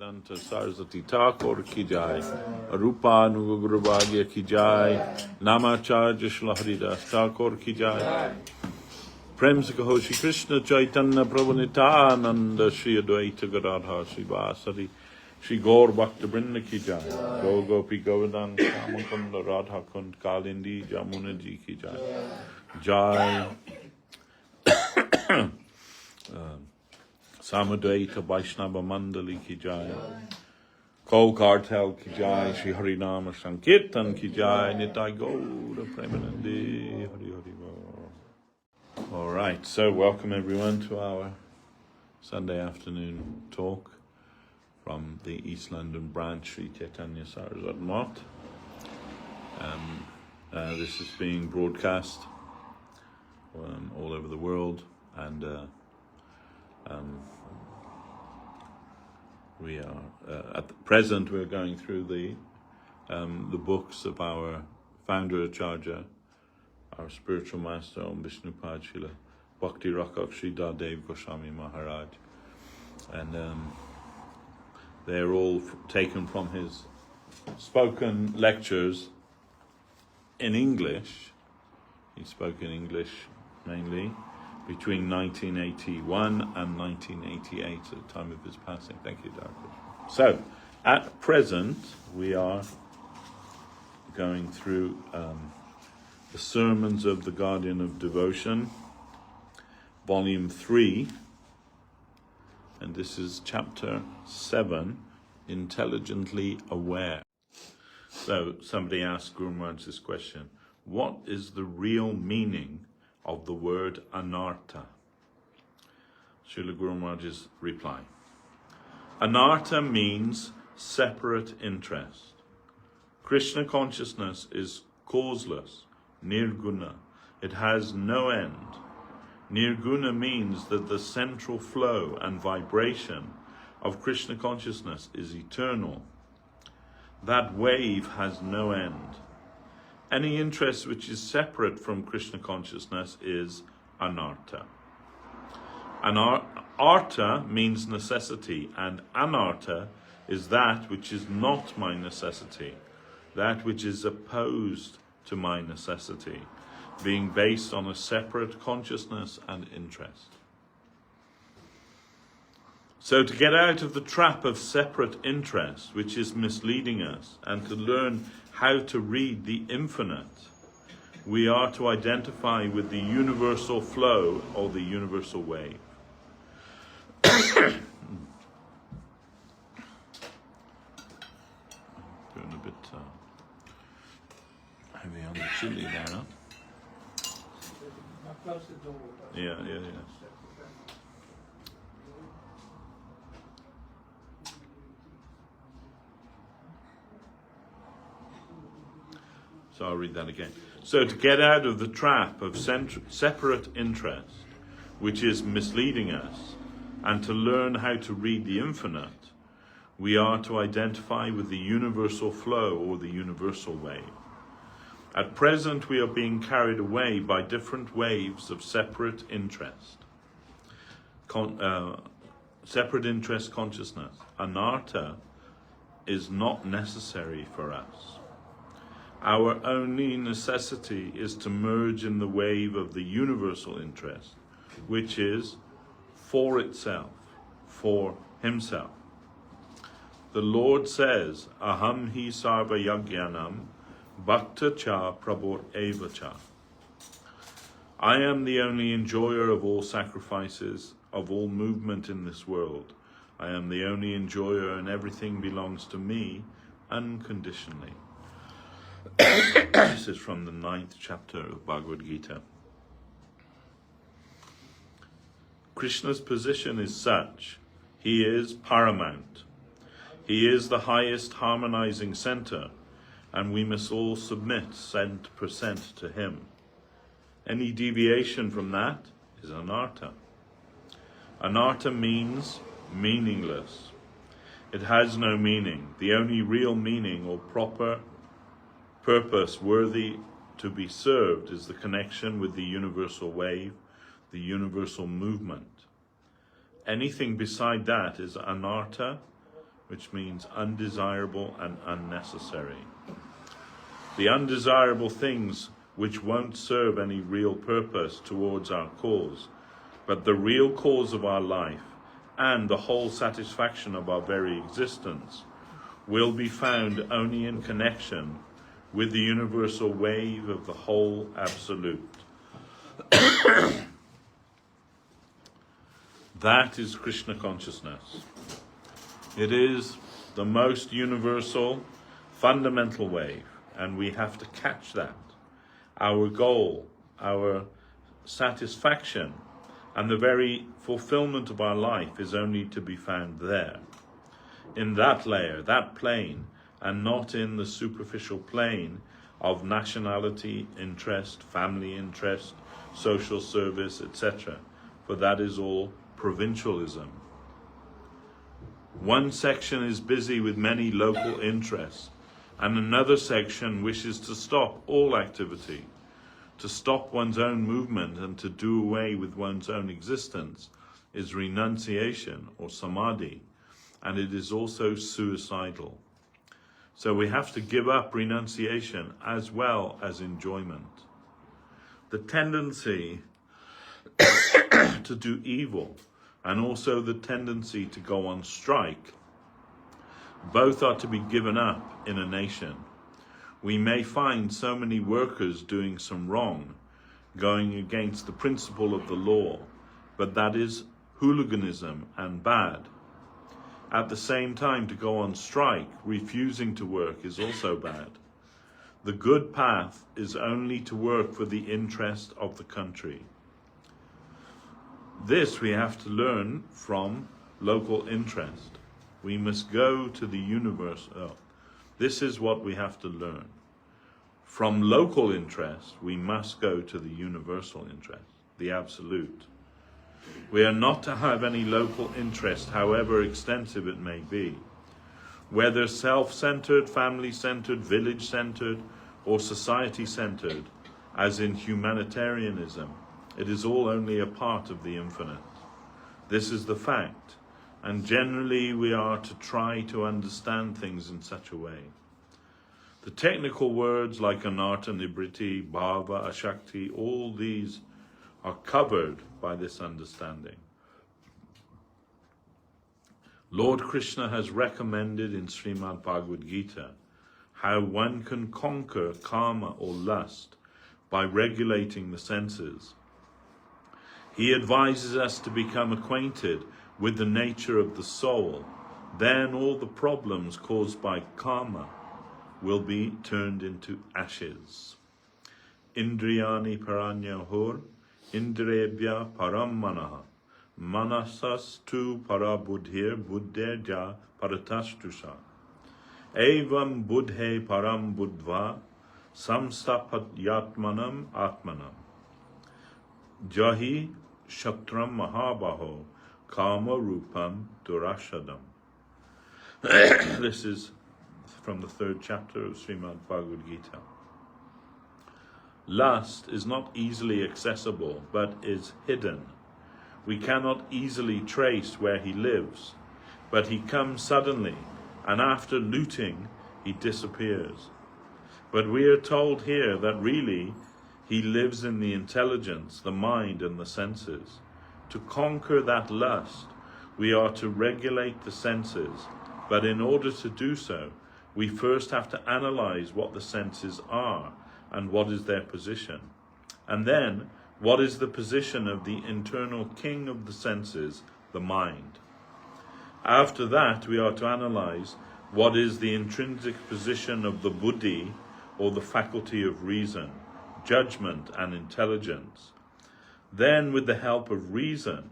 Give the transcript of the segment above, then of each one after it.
Bhaktisiddhanta Saraswati Thakur ki jai, Rupa Nuga Bhagya ki jai, Namacharya Srila Haridas Thakur ki jai, Prem se kaho Shri Krishna Chaitanya Prabhu Nityananda Shri Advaita Gadadhar Shri Vasari Shri Gaur Bhakta Vrinda ki jai, Go Gopi Govardhan Kamakunda Radha Kund Kalindi Jamuna ji ki jai, Jai Samadvaita Vaishnava Mandali ki jai, Kol Kartel ki jai, Shri Harinama Sankirtan ki jai, Nitai Gaura Premanandi Hari Hari Bo. All right, so welcome everyone to our Sunday afternoon talk from the East London branch, Sri Chaitanya Saraswat Math. This is being broadcast all over the world, and we are at the present we're going through the books of our founder Acharya, our spiritual master Om Vishnupad Srila Bhakti Rakshak Sridhar Goswami Maharaj, and they're all taken from his spoken lectures in English. He spoke in English mainly between 1981 and 1988 at the time of his passing. Thank you, Dr. So, at present, we are going through the Sermons of the Guardian of Devotion, Volume 3, and this is Chapter 7, Intelligently Aware. So, somebody asked Guru Maharaj this question: what is the real meaning of the word anartha? Srila Guru Maharaj's reply: Anartha means separate interest. Krishna consciousness is causeless, nirguna. It has no end. Nirguna means that the central flow and vibration of Krishna consciousness is eternal. That wave has no end. Any interest which is separate from Krishna consciousness is anartha. Artha means necessity, and anartha is that which is not my necessity, that which is opposed to my necessity, being based on a separate consciousness and interest. So to get out of the trap of separate interest, which is misleading us, and to learn how to read the infinite, we are to identify with the universal flow or the universal wave. Doing a bit heavy on the chili there, huh? Yeah. So I'll read that again. So to get out of the trap of separate interest, which is misleading us, and to learn how to read the infinite, we are to identify with the universal flow or the universal wave. At present, we are being carried away by different waves of separate interest. Separate interest consciousness. Anartha is not necessary for us. Our only necessity is to merge in the wave of the universal interest, which is for itself, for himself. The Lord says, Aham hi sarva yagyanam bhakta cha prabhu eva cha. I am the only enjoyer of all sacrifices, of all movement in this world. I am the only enjoyer, and everything belongs to me unconditionally. This is from the 9th chapter of Bhagavad Gita. Krishna's position is such: he is paramount. He is the highest harmonizing center, and we must all submit 100% to him. Any deviation from that is anartha. Anartha means meaningless. It has no meaning. The only real meaning or proper purpose worthy to be served is the connection with the universal wave, the universal movement. Anything beside that is anartha which means undesirable and unnecessary. The undesirable things which won't serve any real purpose towards our cause, but the real cause of our life and the whole satisfaction of our very existence, will be found only in connection with the universal wave of the whole absolute. That is Krishna consciousness. It is the most universal, fundamental wave, and we have to catch that. Our goal, our satisfaction, and the very fulfillment of our life is only to be found there, in that layer, that plane, and not in the superficial plane of nationality interest, family interest, social service, etc., for that is all provincialism. One section is busy with many local interests, and another section wishes to stop all activity. To stop one's own movement and to do away with one's own existence is renunciation or samadhi, and it is also suicidal. So we have to give up renunciation as well as enjoyment. The tendency to do evil and also the tendency to go on strike, both are to be given up in a nation. We may find so many workers doing some wrong, going against the principle of the law, but that is hooliganism and bad. At the same time, to go on strike, refusing to work, is also bad. The good path is only to work for the interest of the country. This we have to learn from local interest. We must go to the universe. This is what we have to learn. From local interest, we must go to the universal interest, the absolute. We are not to have any local interest, however extensive it may be. Whether self-centered, family-centered, village-centered, or society-centered, as in humanitarianism, it is all only a part of the infinite. This is the fact, and generally we are to try to understand things in such a way. The technical words like anartha, nibriti, bhava, ashakti, all these are covered by this understanding. Lord Krishna has recommended in Srimad Bhagavad Gita how one can conquer karma or lust by regulating the senses. He advises us to become acquainted with the nature of the soul. Then all the problems caused by karma will be turned into ashes. Indriyani paranyahur, indriyabhya param manaha, manasas tu parabuddhir buddhya paratashtusha. Evam buddhe param buddhva, samstapadyatmanam atmanam. Jahi shatram mahabaho, kama rupam durashadam. This is from the 3rd chapter of Srimad Bhagavad Gita. Lust is not easily accessible, but is hidden. We cannot easily trace where he lives, but he comes suddenly, and after looting, he disappears. But we are told here that really he lives in the intelligence, the mind, and the senses. To conquer that lust, we are to regulate the senses, but in order to do so, we first have to analyze what the senses are and what is their position. And then, what is the position of the internal king of the senses, the mind. After that, we are to analyze what is the intrinsic position of the buddhi, or the faculty of reason, judgment and intelligence. Then, with the help of reason,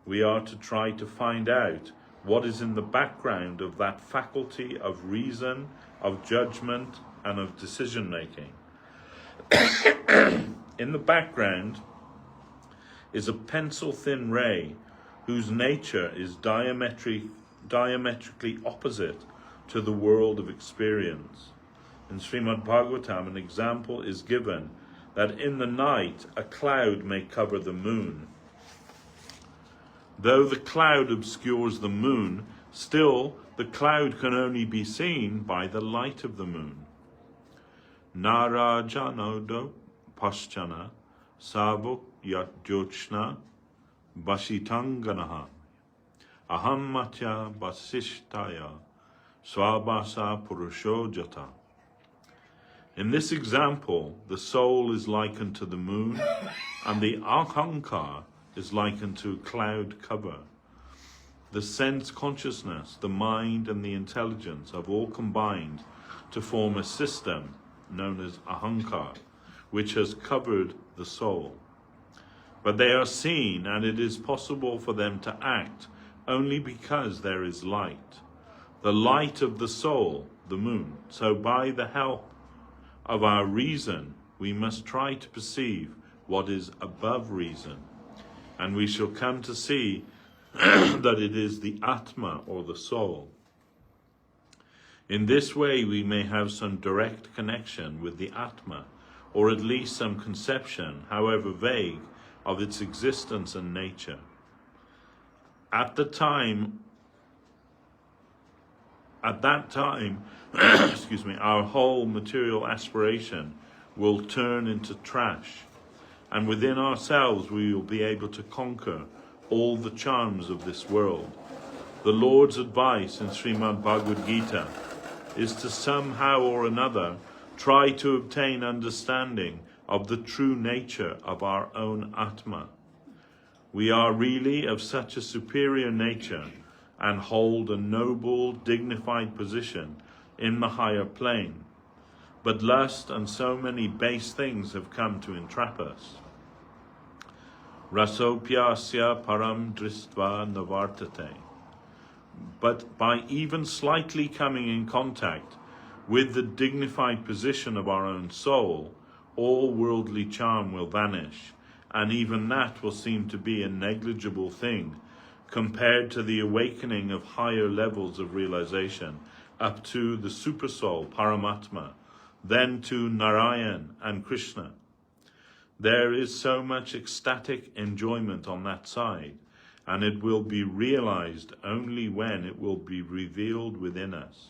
we are to try to find out what is in the background of that faculty of reason, of judgment, and of decision-making. In the background is a pencil-thin ray whose nature is diametrically opposite to the world of experience. In Srimad Bhagavatam, an example is given that in the night a cloud may cover the moon. Though the cloud obscures the moon, still the cloud can only be seen by the light of the moon. Narajanodo paschana sabuk yatyochna basitanganaha aham matya basishtaya swabasa purusho jata. In this example, the soul is likened to the moon, and the ahankar is likened to cloud cover. The sense consciousness, the mind, and the intelligence have all combined to form a system known as ahankar, which has covered the soul. But they are seen, and it is possible for them to act only because there is light. The light of the soul, the moon. So by the help of our reason, we must try to perceive what is above reason, and we shall come to see that it is the Atma, or the soul. In this way we may have some direct connection with the Atma, or at least some conception, however vague, of its existence and nature. At that time, excuse me, our whole material aspiration will turn into trash, and within ourselves we will be able to conquer all the charms of this world. The Lord's advice in Sriman Bhagavad Gita is to somehow or another try to obtain understanding of the true nature of our own Atma. We are really of such a superior nature and hold a noble, dignified position in the higher plane. But lust and so many base things have come to entrap us. Rasopyasya param dristva navartate. But by even slightly coming in contact with the dignified position of our own soul, all worldly charm will vanish, and even that will seem to be a negligible thing compared to the awakening of higher levels of realization up to the Supersoul, Paramatma, then to Narayan and Krishna. There is so much ecstatic enjoyment on that side, and it will be realized only when it will be revealed within us.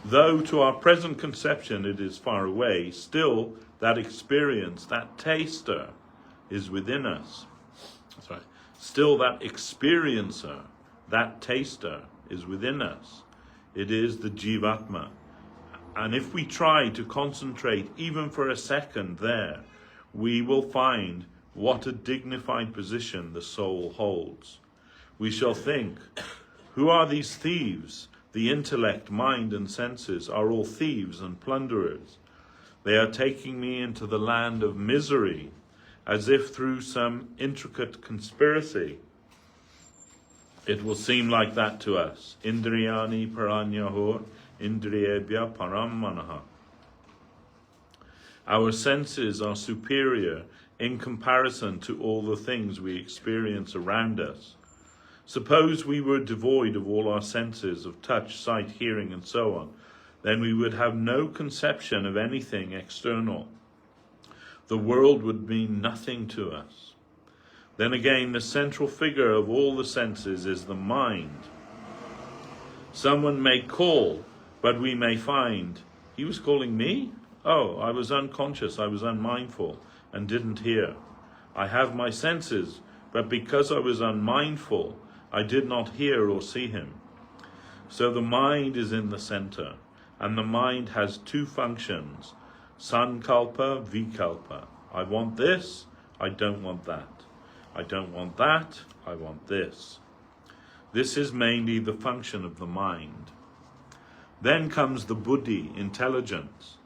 Though to our present conception it is far away, still that experience, that taster, is within us. Sorry. Still that experiencer, that taster, is within us. It is the Jivatma. And if we try to concentrate even for a second there, we will find what a dignified position the soul holds. We shall think, who are these thieves? The intellect, mind, and senses are all thieves and plunderers. They are taking me into the land of misery, as if through some intricate conspiracy. It will seem like that to us. Indriyani paranyahur indriyebhya param manaha. Our senses are superior in comparison to all the things we experience around us. Suppose we were devoid of all our senses of touch, sight, hearing, and so on, then we would have no conception of anything external. The world would mean nothing to us. Then again, the central figure of all the senses is the mind. Someone may call, but we may find, he was calling me? Oh, I was unconscious, I was unmindful, and didn't hear. I have my senses, but because I was unmindful, I did not hear or see him. So the mind is in the center, and the mind has two functions, sankalpa, vikalpa. I want this, I don't want that. I don't want that, I want this. This is mainly the function of the mind. Then comes the buddhi, intelligence.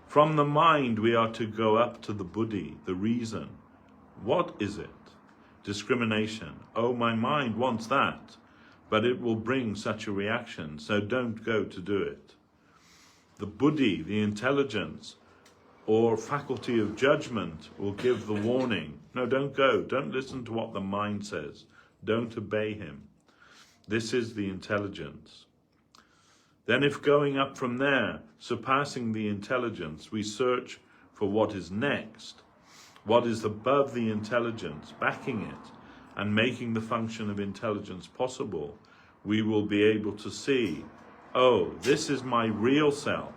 From the mind we are to go up to the buddhi, the reason. What is it? Discrimination. Oh, my mind wants that, but it will bring such a reaction, so don't go to do it. The buddhi, the intelligence, or faculty of judgment will give the warning. No, don't go. Don't listen to what the mind says. Don't obey him. This is the intelligence. Then if going up from there, surpassing the intelligence, we search for what is next, what is above the intelligence, backing it, and making the function of intelligence possible, we will be able to see, oh, this is my real self,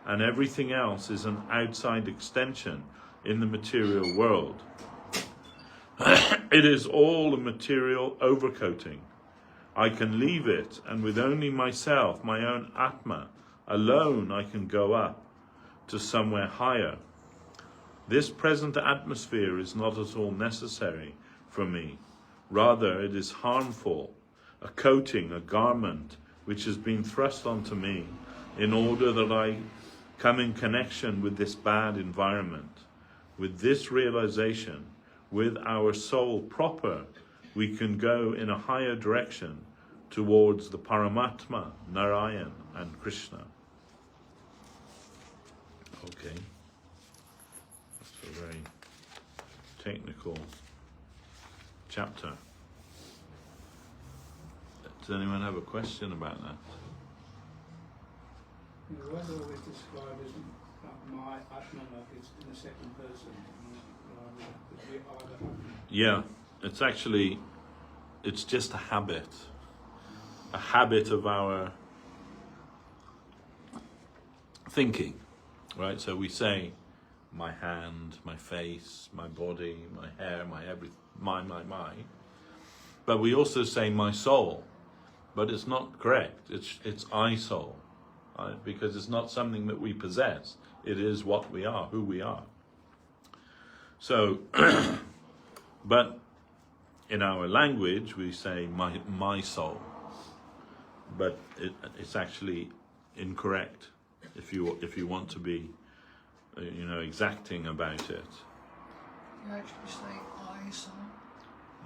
and everything else is an outside extension in the material world. It is all a material overcoating. I can leave it, and with only myself, my own Atma, alone I can go up to somewhere higher. This present atmosphere is not at all necessary for me. Rather, it is harmful, a coating, a garment, which has been thrust onto me in order that I come in connection with this bad environment. With this realization, with our soul proper, we can go in a higher direction towards the Paramatma, Narayan, and Krishna. Okay. That's a very technical chapter. Does anyone have a question about that? The word always described as my Atma, like it's in the second person. Yeah, it's actually, it's just a habit of our thinking, right? So we say, my hand, my face, my body, my hair, my everything, my. But we also say my soul, but it's not correct. It's I soul, right? Because it's not something that we possess. It is what we are, who we are. So, but in our language we say my soul, but it's actually incorrect if you want to be, exacting about it. You actually say I soul?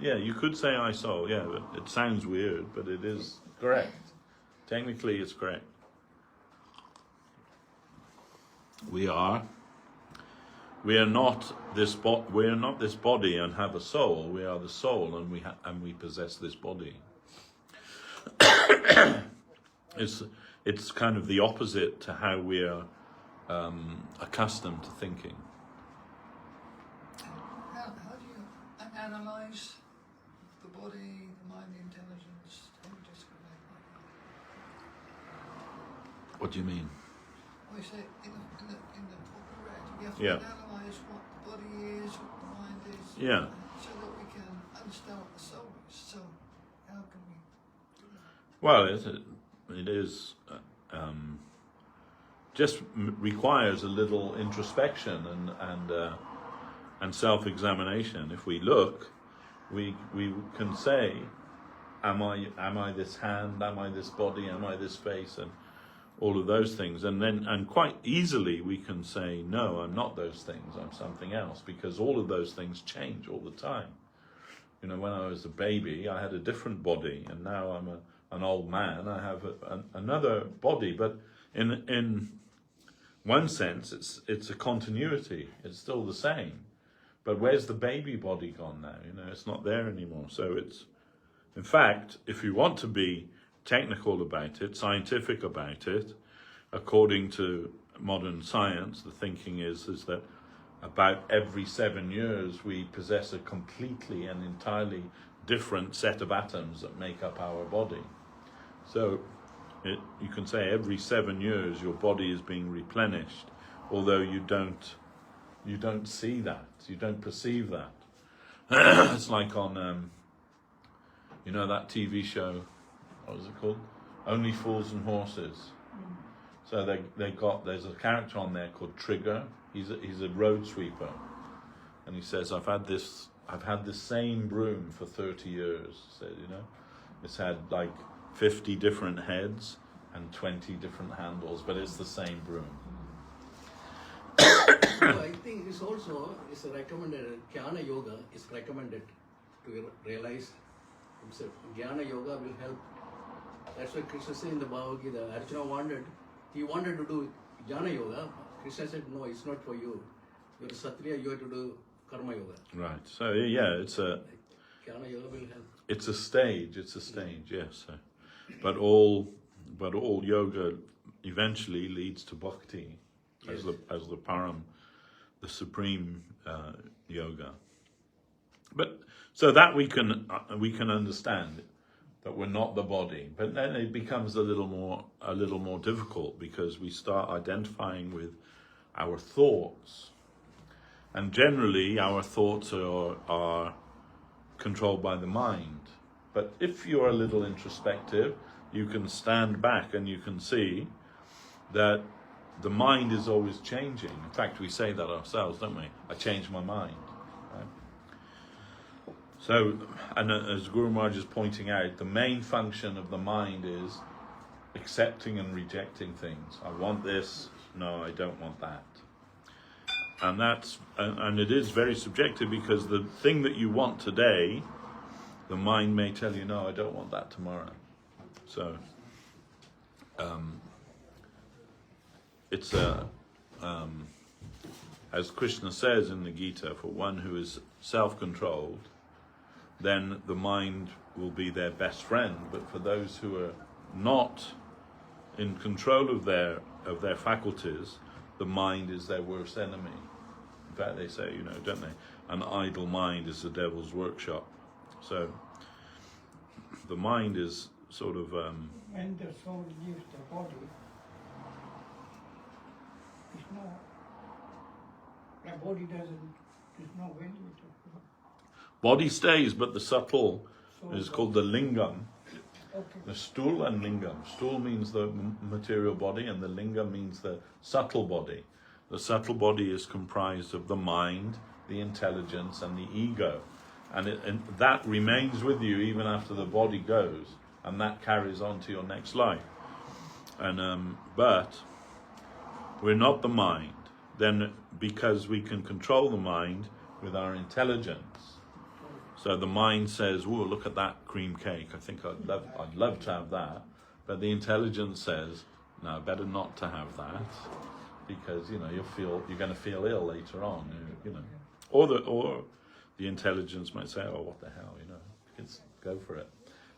Yeah, you could say I soul, yeah, but it sounds weird, but it is correct. Technically it's correct. We are not this body and have a soul. We are the soul, and we possess this body. It's kind of the opposite to how we are accustomed to thinking. How do you analyze the body, the mind, the intelligence? How do you discriminate like that? What do you mean? Well, you say in the book we read, we have to Yeah. analyze what the body is, what the mind is, Yeah. so that we can understand what the soul is. So how can we do that? Well, it is just requires a little introspection and self-examination. If we look, we can say, am I this hand? Am I this body? Am I this face? And all of those things, and quite easily we can say, no, I'm not those things, I'm something else, because all of those things change all the time. When I was a baby, I had a different body, and now I'm an old man, I have another body. But in one sense, it's a continuity, it's still the same. But where's the baby body gone now? It's not there anymore. So it's, in fact, if you want to be technical about it, scientific about it, according to modern science, the thinking is that about every 7 years we possess a completely and entirely different set of atoms that make up our body. So you can say every 7 years your body is being replenished, although you don't see that, you don't perceive that. It's like on that TV show, what was it called? Only Fools and Horses. So there's a character on there called Trigger. He's a road sweeper, and he says, I've had this same broom for 30 years. He said, it's had like 50 different heads and 20 different handles, but it's the same broom. So I think it's recommended, Jnana Yoga is recommended to realize himself. Jnana Yoga will help. That's why Krishna said in the Bhagavad Gita, Arjuna wanted to do Jnana Yoga. Krishna said, no, it's not for you. You're a Kshatriya, you have to do Karma Yoga. Right. So yeah, Jnana Yoga will help. It's a stage. Yes. But all yoga eventually leads to bhakti, as the param, the supreme yoga. But so that we can understand that we're not the body, but then it becomes a little more difficult because we start identifying with our thoughts, and generally our thoughts are controlled by the mind. But if you're a little introspective, you can stand back and you can see that the mind is always changing. In fact, we say that ourselves, don't we? I changed my mind. Right? So, and as Guru Maharaj is pointing out, the main function of the mind is accepting and rejecting things. I want this, no, I don't want that. And it is very subjective, because the thing that you want today, the mind may tell you, no, I don't want that tomorrow. So, it's as Krishna says in the Gita, for one who is self-controlled, then the mind will be their best friend. But for those who are not in control of their faculties, the mind is their worst enemy. In fact, they say, don't they? An idle mind is the devil's workshop. So the mind is sort of... when the soul leaves the body, the body there's no value to it. Body stays, but the subtle is called the lingam. Okay. The stool and lingam. Stool means the material body, and the lingam means the subtle body. The subtle body is comprised of the mind, the intelligence, and the ego. And that remains with you even after the body goes, and that carries on to your next life. And but we're not the mind. Then, because we can control the mind with our intelligence. So the mind says, "Whoa, look at that cream cake. I think I'd love to have that." But the intelligence says, "No, better not to have that, because you're going to feel ill later on." Or the intelligence might say, "Oh, what the hell, kids, go for it."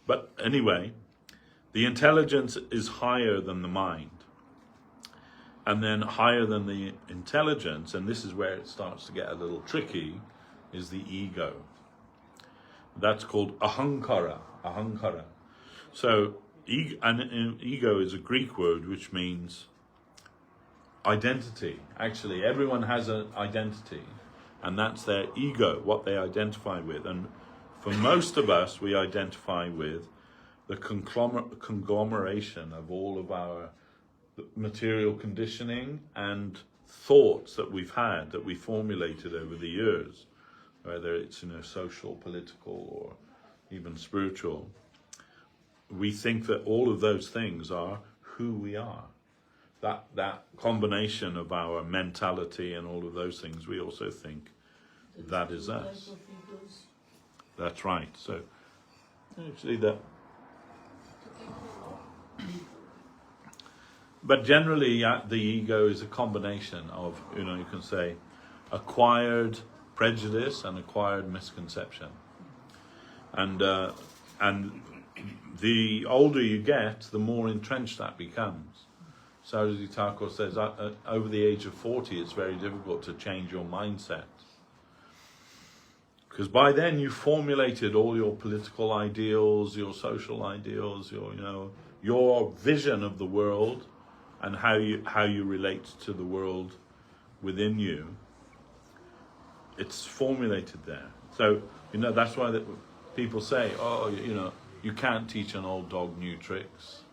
But anyway, the intelligence is higher than the mind. And then higher than the intelligence, and this is where it starts to get a little tricky, is the ego. That's called ahankara. So, ego is a Greek word which means identity. Actually, everyone has an identity, and that's their ego, what they identify with. And for most of us, we identify with the conglomeration of all of our material conditioning and thoughts that we've had, that we formulated over the years, whether it's social, political, or even spiritual. We think that all of those things are who we are. That combination of our mentality and all of those things, we also think that is us. That's right. So actually but generally, the ego is a combination of, you can say, acquired prejudice and acquired misconception. And the older you get, the more entrenched that becomes. Saraswat Thakur says, over the age of 40, it's very difficult to change your mindset. Because by then you've formulated all your political ideals, your social ideals, your vision of the world, and how you relate to the world within you. It's formulated there. So, that's why people say, you can't teach an old dog new tricks.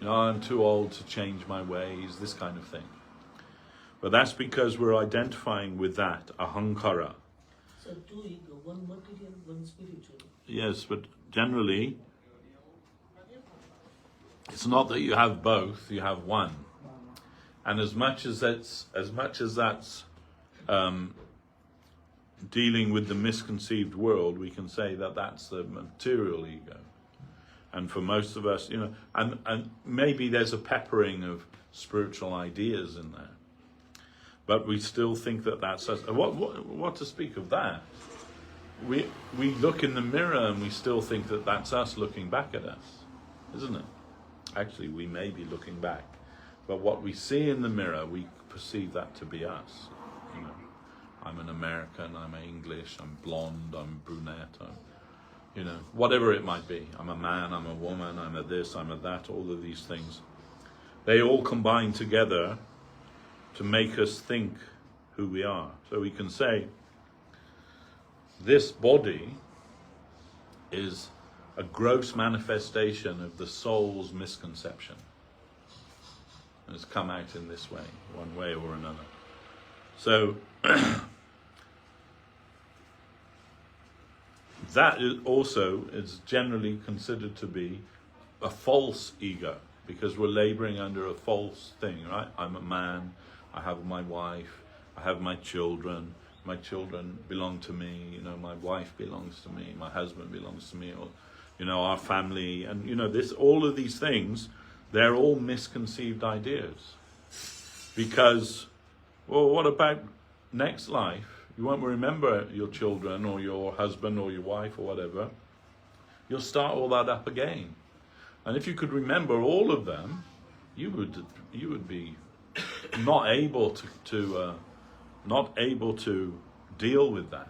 I'm too old to change my ways, this kind of thing. But that's because we're identifying with that, ahankara. So two ego, one material, one spiritual. Yes, but generally, it's not that you have both; you have one. And as much as that's dealing with the misconceived world, we can say that that's the material ego. And for most of us, and maybe there's a peppering of spiritual ideas in there, but we still think that that's us. What to speak of that? We look in the mirror and we still think that that's us looking back at us, isn't it? Actually, we may be looking back, but what we see in the mirror, we perceive that to be us. I'm an American, I'm English, I'm blonde, I'm brunette, whatever it might be. I'm a man, I'm a woman, I'm a this, I'm a that, all of these things. They all combine together to make us think who we are. So we can say, this body is a gross manifestation of the soul's misconception. And it's come out in this way, one way or another. So, that is generally considered to be a false ego, because we're laboring under a false thing, right? I'm a man, I have my wife, I have my children belong to me, my wife belongs to me, my husband belongs to me, or, our family, and, all of these things, they're all misconceived ideas. Because, well, what about next life? You won't remember your children or your husband or your wife or whatever. You'll start all that up again. And if you could remember all of them, you would be not able to deal with that.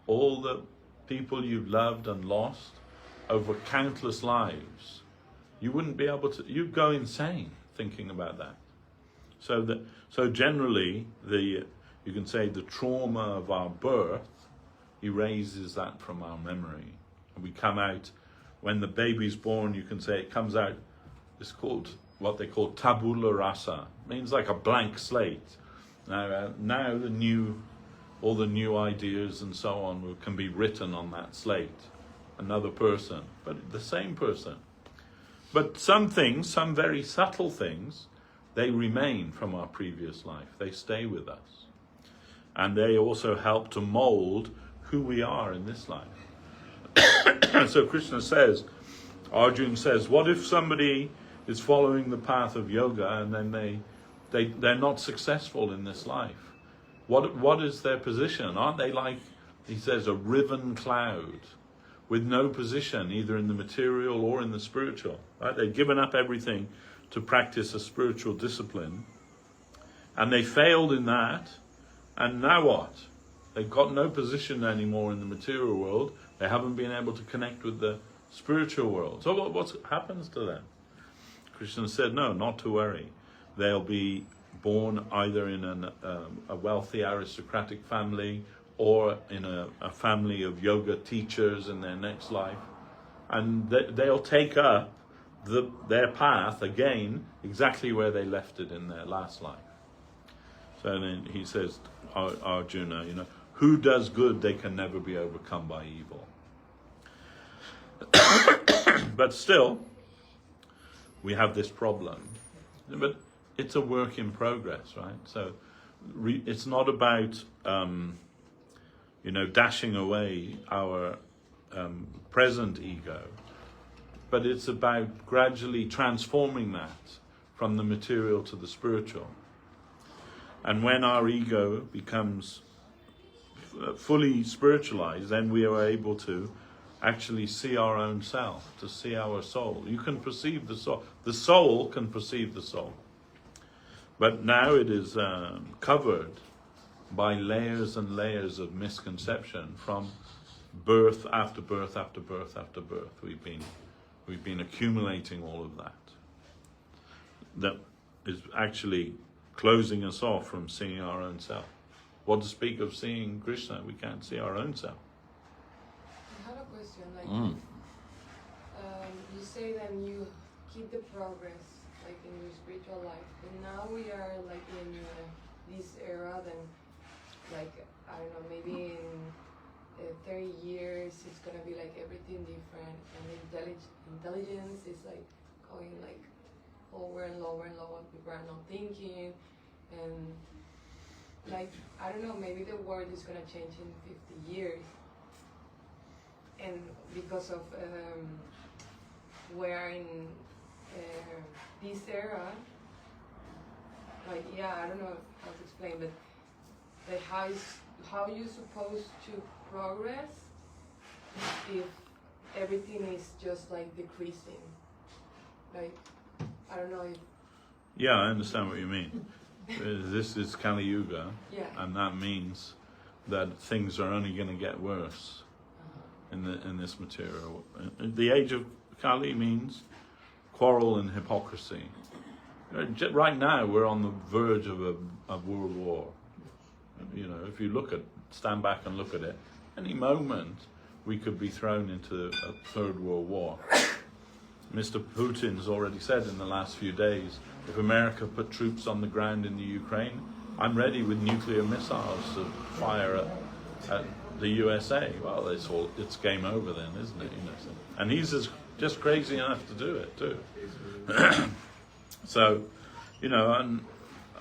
All the people you've loved and lost over countless lives, you wouldn't be able to. You'd go insane thinking about that. So generally, you can say the trauma of our birth erases that from our memory, and we come out. When the baby's born, you can say it comes out, it's called what they call tabula rasa. It means like a blank slate. Now all the new ideas and so on can be written on that slate. Another person, but the same person. But some things, some very subtle things, they remain from our previous life. They stay with us. And they also help to mold who we are in this life. So Krishna says, Arjuna says, what if somebody is following the path of yoga and then they're not successful in this life? What is their position? Aren't they like, he says, a riven cloud with no position either in the material or in the spiritual? Right? They've given up everything to practice a spiritual discipline, and they failed in that, and now what? They've got no position anymore in the material world. They haven't been able to connect with the spiritual world. So what happens to them? Krishna said, no, not to worry. They'll be born either in a wealthy aristocratic family or in a family of yoga teachers in their next life. And they'll take up their path again exactly where they left it in their last life. So then he says, Arjuna, who does good, they can never be overcome by evil. But still, we have this problem. But it's a work in progress, right? So it's not about, dashing away our present ego, but it's about gradually transforming that from the material to the spiritual. And when our ego becomes fully spiritualized, then we are able to actually see our own self, to see our soul. You can perceive the soul. The soul can perceive the soul. But now it is covered by layers and layers of misconception from birth after birth after birth after birth. We've been accumulating all of that. That is actually closing us off from seeing our own self. What to speak of seeing Krishna? We can't see our own self. I have a question. You say that you keep the progress, like in your spiritual life, but now we are like in this era. Then, like I don't know, maybe in 30 years, it's gonna be like everything different, and intelligence is like going like lower and lower and lower. People are not thinking, and like I don't know, maybe the world is gonna change in 50 years, and because of we're in this era, like I don't know how to explain, but like how you supposed to progress if everything is just like decreasing? Like I don't know if. Yeah, I understand what you mean. This is Kali Yuga, Yeah. and that means that things are only going to get worse in this material. The age of Kali means quarrel and hypocrisy. Right now, we're on the verge of a world war. You know, if you stand back and look at it, any moment we could be thrown into a third world war. Mr. Putin's already said in the last few days, if America put troops on the ground in the Ukraine, I'm ready with nuclear missiles to fire at the USA. Well, it's game over then, isn't it? You know, and he's just crazy enough to do it too. So, you know, and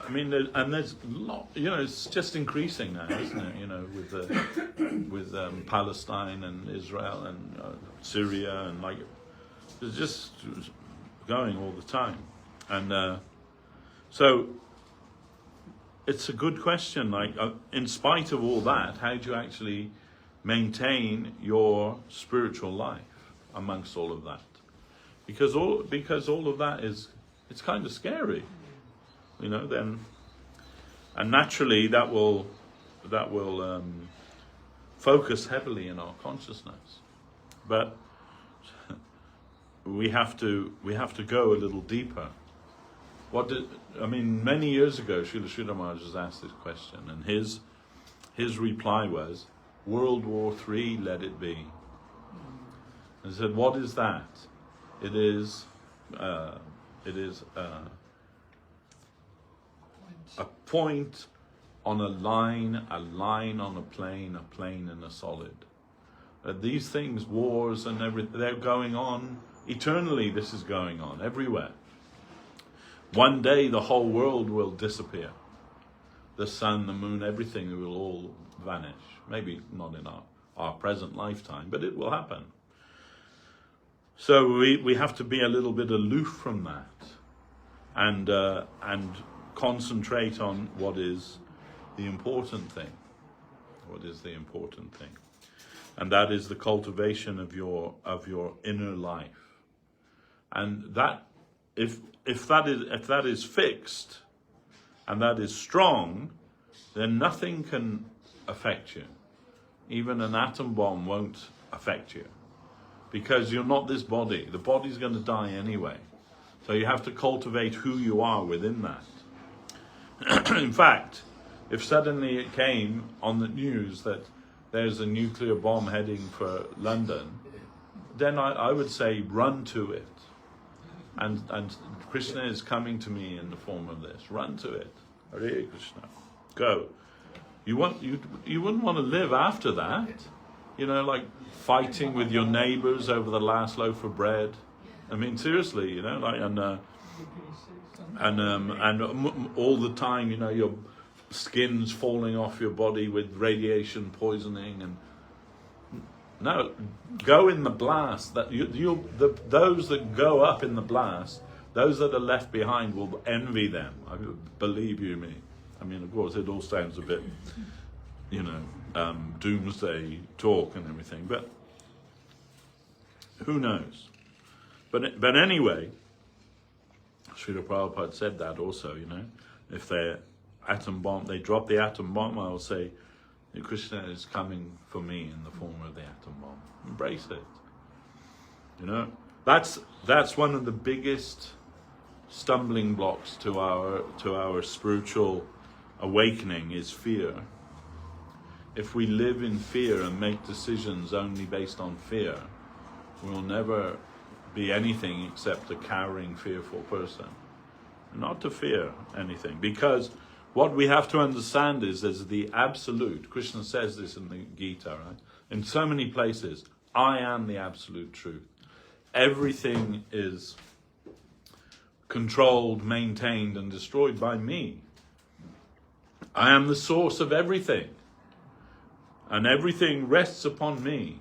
I mean, there's a lot. You know, it's just increasing now, isn't it? You know, with Palestine and Israel and Syria, and like it's just going all the time. And so it's a good question. Like, in spite of all that, how do you actually maintain your spiritual life amongst all of that? Because all of that it's kind of scary, you know. Then, and naturally that will focus heavily in our consciousness, but we have to go a little deeper. Many years ago, Srila Maharaj was asked this question, and his reply was, World War III, let it be. And he said, what is that? It is a point on a line on a plane in a solid. These things, wars and everything, they're going on eternally. This is going on everywhere. One day the whole world will disappear. The sun, the moon, everything will all vanish. Maybe not in our present lifetime, but it will happen. So we have to be a little bit aloof from that, and concentrate on what is the important thing. What is the important thing? And that is the cultivation of your inner life. And that if that is fixed and that is strong, then nothing can affect you. Even an atom bomb won't affect you, because you're not this body. The body's going to die anyway. So you have to cultivate who you are within that. In fact, if suddenly it came on the news that there's a nuclear bomb heading for London, then I would say run to it. And Krishna is coming to me in the form of this. Run to it. Hare Krishna. Go. You wouldn't want to live after that. You know, like fighting with your neighbors over the last loaf of bread. I mean, seriously, you know, like and all the time, you know, your skin's falling off your body with radiation poisoning. And no, go in the blast. That those that go up in the blast, those that are left behind will envy them. Believe you me. I mean, of course, it all sounds a bit, you know, doomsday talk and everything, but who knows? But anyway, Srila Prabhupada said that also, you know, if they drop the atom bomb, I will say, Krishna is coming for me in the form of the atom bomb. Embrace it. You know, that's one of the biggest stumbling blocks to our spiritual awakening is fear. If we live in fear and make decisions only based on fear, we'll never be anything except a cowering, fearful person. Not to fear anything, because what we have to understand is there's the absolute. Krishna says this in the Gita, right? In so many places, I am the absolute truth. Everything is controlled, maintained, and destroyed by me. I am the source of everything. And everything rests upon me.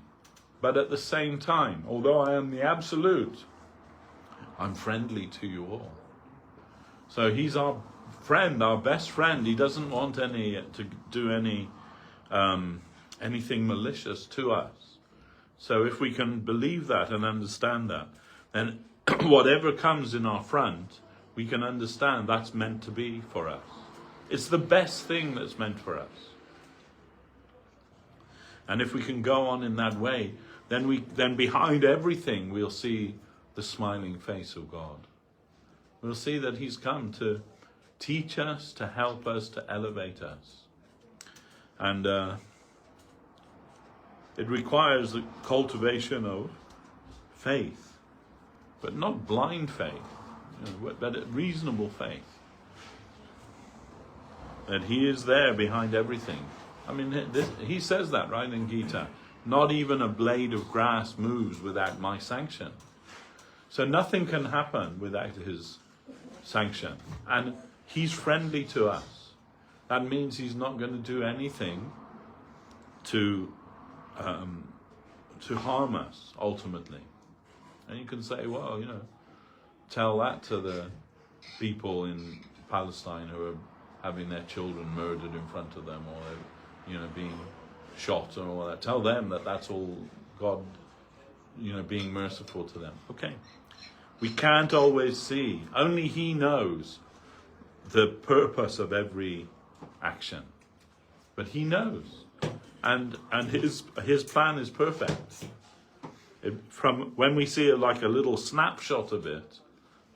But at the same time, although I am the absolute, I'm friendly to you all. So he's our friend, our best friend. He doesn't want to do anything malicious to us. So if we can believe that and understand that, then whatever comes in our front, we can understand that's meant to be for us. It's the best thing that's meant for us. And if we can go on in that way, then behind everything we'll see the smiling face of God. We'll see that he's come to teach us, to help us, to elevate us. And it requires the cultivation of faith, but not blind faith, but a reasonable faith. That he is there behind everything. I mean, he says that, right, in Gita. Not even a blade of grass moves without my sanction. So nothing can happen without his sanction. And he's friendly to us. That means he's not going to do anything to harm us, ultimately. And you can say, well, tell that to the people in Palestine who are having their children murdered in front of them, or being shot and all that. Tell them that that's all God, being merciful to them. Okay. We can't always see. Only he knows the purpose of every action. But he knows. And his plan is perfect. From when we see it like a little snapshot of it,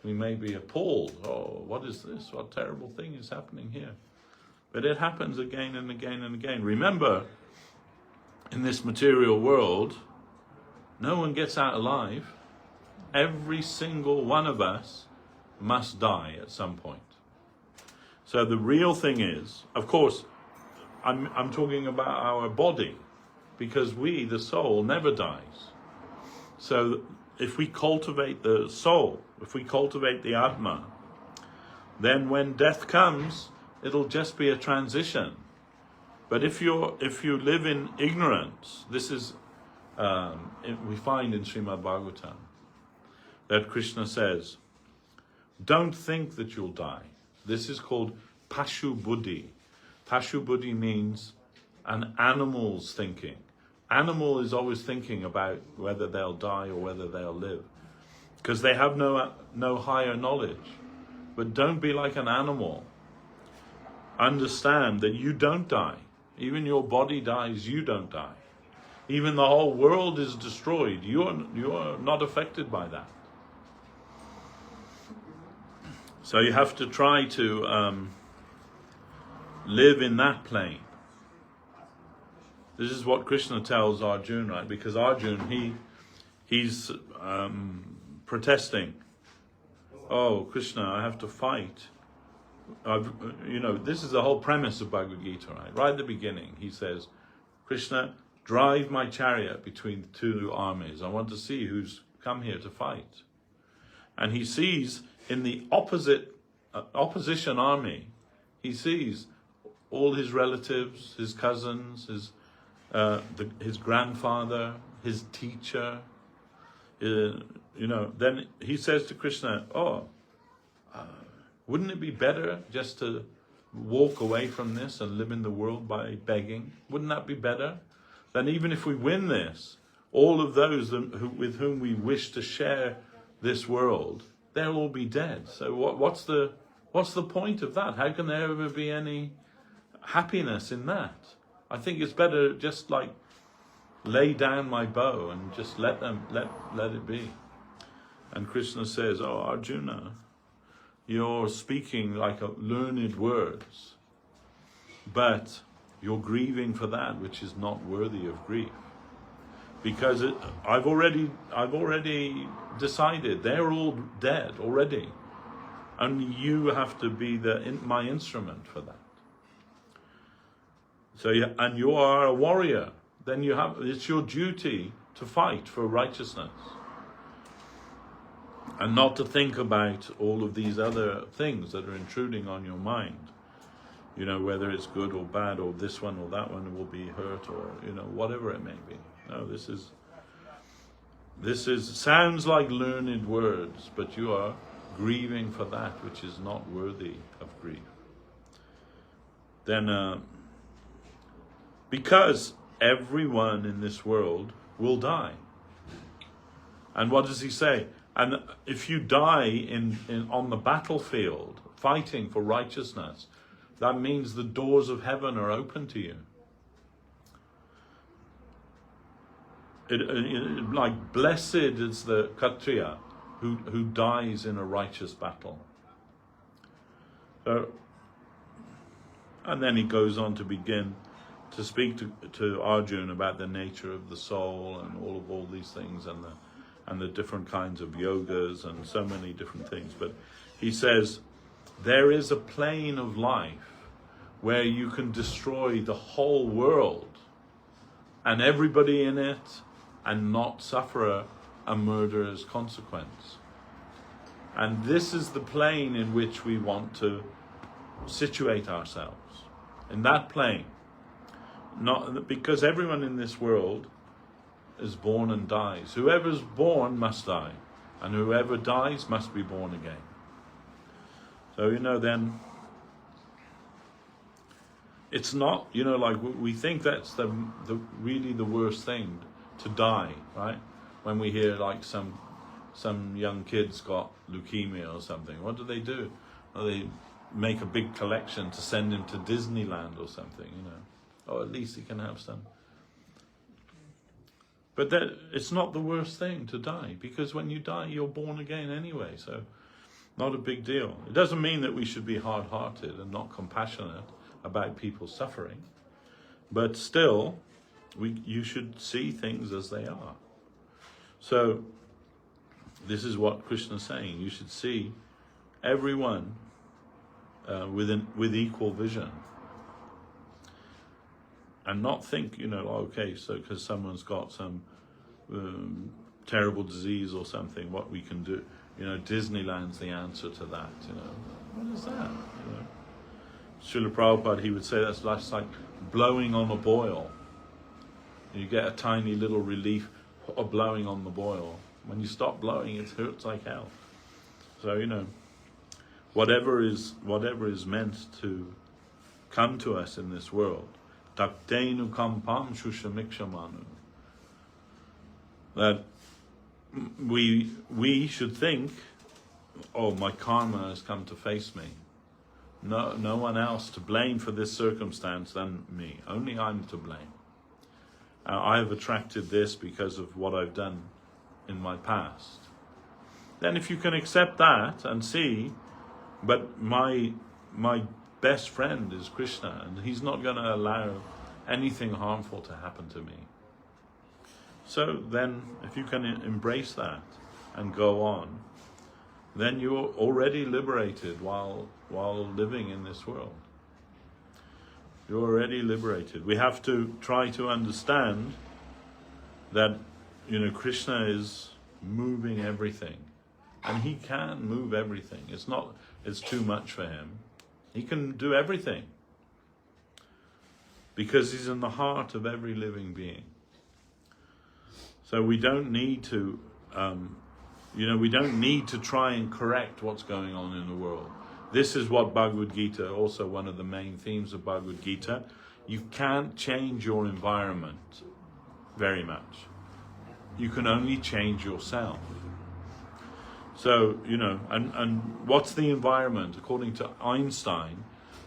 we may be appalled. Oh, what is this? What terrible thing is happening here? But it happens again and again and again. Remember, in this material world, no one gets out alive. Every single one of us must die at some point. So the real thing is, of course, I'm talking about our body, because we, the soul, never dies. So if we cultivate the soul, if we cultivate the Atma, then when death comes, it'll just be a transition. But if you live in ignorance, this is we find in Srimad Bhagavatam that Krishna says, don't think that you'll die. This is called Pashu Buddhi. Pashu Buddhi means an animal's thinking. Animal is always thinking about whether they'll die or whether they'll live, because they have no higher knowledge. But don't be like an animal. Understand that you don't die. Even your body dies, you don't die. Even the whole world is destroyed, you are not affected by that. So you have to try to live in that plane. This is what Krishna tells Arjuna, right? Because Arjuna, he's protesting. Oh, Krishna, I have to fight. This is the whole premise of Bhagavad Gita, right? Right at the beginning, he says, Krishna, drive my chariot between the two armies. I want to see who's come here to fight. And he sees in the opposition army, he sees all his relatives, his cousins, his grandfather, his teacher. Then he says to Krishna, wouldn't it be better just to walk away from this and live in the world by begging? Wouldn't that be better? Then even if we win this, all of those with whom we wish to share this world, they'll all be dead. So what's the point of that? How can there ever be any happiness in that? I think it's better just like lay down my bow and just let it be. And Krishna says, oh, Arjuna, you're speaking like learned words, but you're grieving for that which is not worthy of grief. Because I've already decided they're all dead already. Only you have to be my instrument for that. So and you are a warrior. Then it's your duty to fight for righteousness. And not to think about all of these other things that are intruding on your mind. Whether it's good or bad, or this one or that one will be hurt, or, whatever it may be. No, this sounds like learned words, but you are grieving for that which is not worthy of grief. Then, because everyone in this world will die. And what does he say? And if you die on the battlefield, fighting for righteousness, that means the doors of heaven are open to you. Like, blessed is the Kshatriya who dies in a righteous battle. So, and then he goes on to begin to speak to Arjuna about the nature of the soul and all these things, and the different kinds of yogas and so many different things. But he says there is a plane of life where you can destroy the whole world and everybody in it and not suffer a murderous consequence. And this is the plane in which we want to situate ourselves, in that plane. Not because everyone in this world is born and dies. Whoever's born must die, and whoever dies must be born again. So, then it's not, like we think that's the really the worst thing, to die, right? When we hear like some young kid's got leukemia or something, what do? Well, they make a big collection to send him to Disneyland or something, or at least he can have some. But it's not the worst thing to die, because when you die, you're born again anyway, so not a big deal. It doesn't mean that we should be hard-hearted and not compassionate about people suffering, but still, you should see things as they are. So, this is what Krishna's saying. You should see everyone with equal vision. And not think, okay, so because someone's got some terrible disease or something, what we can do. Disneyland's the answer to that, What is that, Srila Prabhupada, he would say that's like blowing on a boil. You get a tiny little relief of blowing on the boil. When you stop blowing, it hurts like hell. So, whatever is meant to come to us in this world, Taktenu kampam shushamikṣamanu. That we should think, oh, my karma has come to face me. No one else to blame for this circumstance than me. Only I'm to blame. I have attracted this because of what I've done in my past. Then if you can accept that and see, but my best friend is Krishna, and he's not going to allow anything harmful to happen to me. So then, if you can embrace that and go on, then you're already liberated while living in this world. You're already liberated. We have to try to understand that, Krishna is moving everything. And he can move everything. It's too much for him. He can do everything. Because he's in the heart of every living being. So we don't need to, we don't need to try and correct what's going on in the world. This is what Bhagavad Gita, also one of the main themes of Bhagavad Gita. You can't change your environment very much. You can only change yourself. So, and what's the environment? According to Einstein,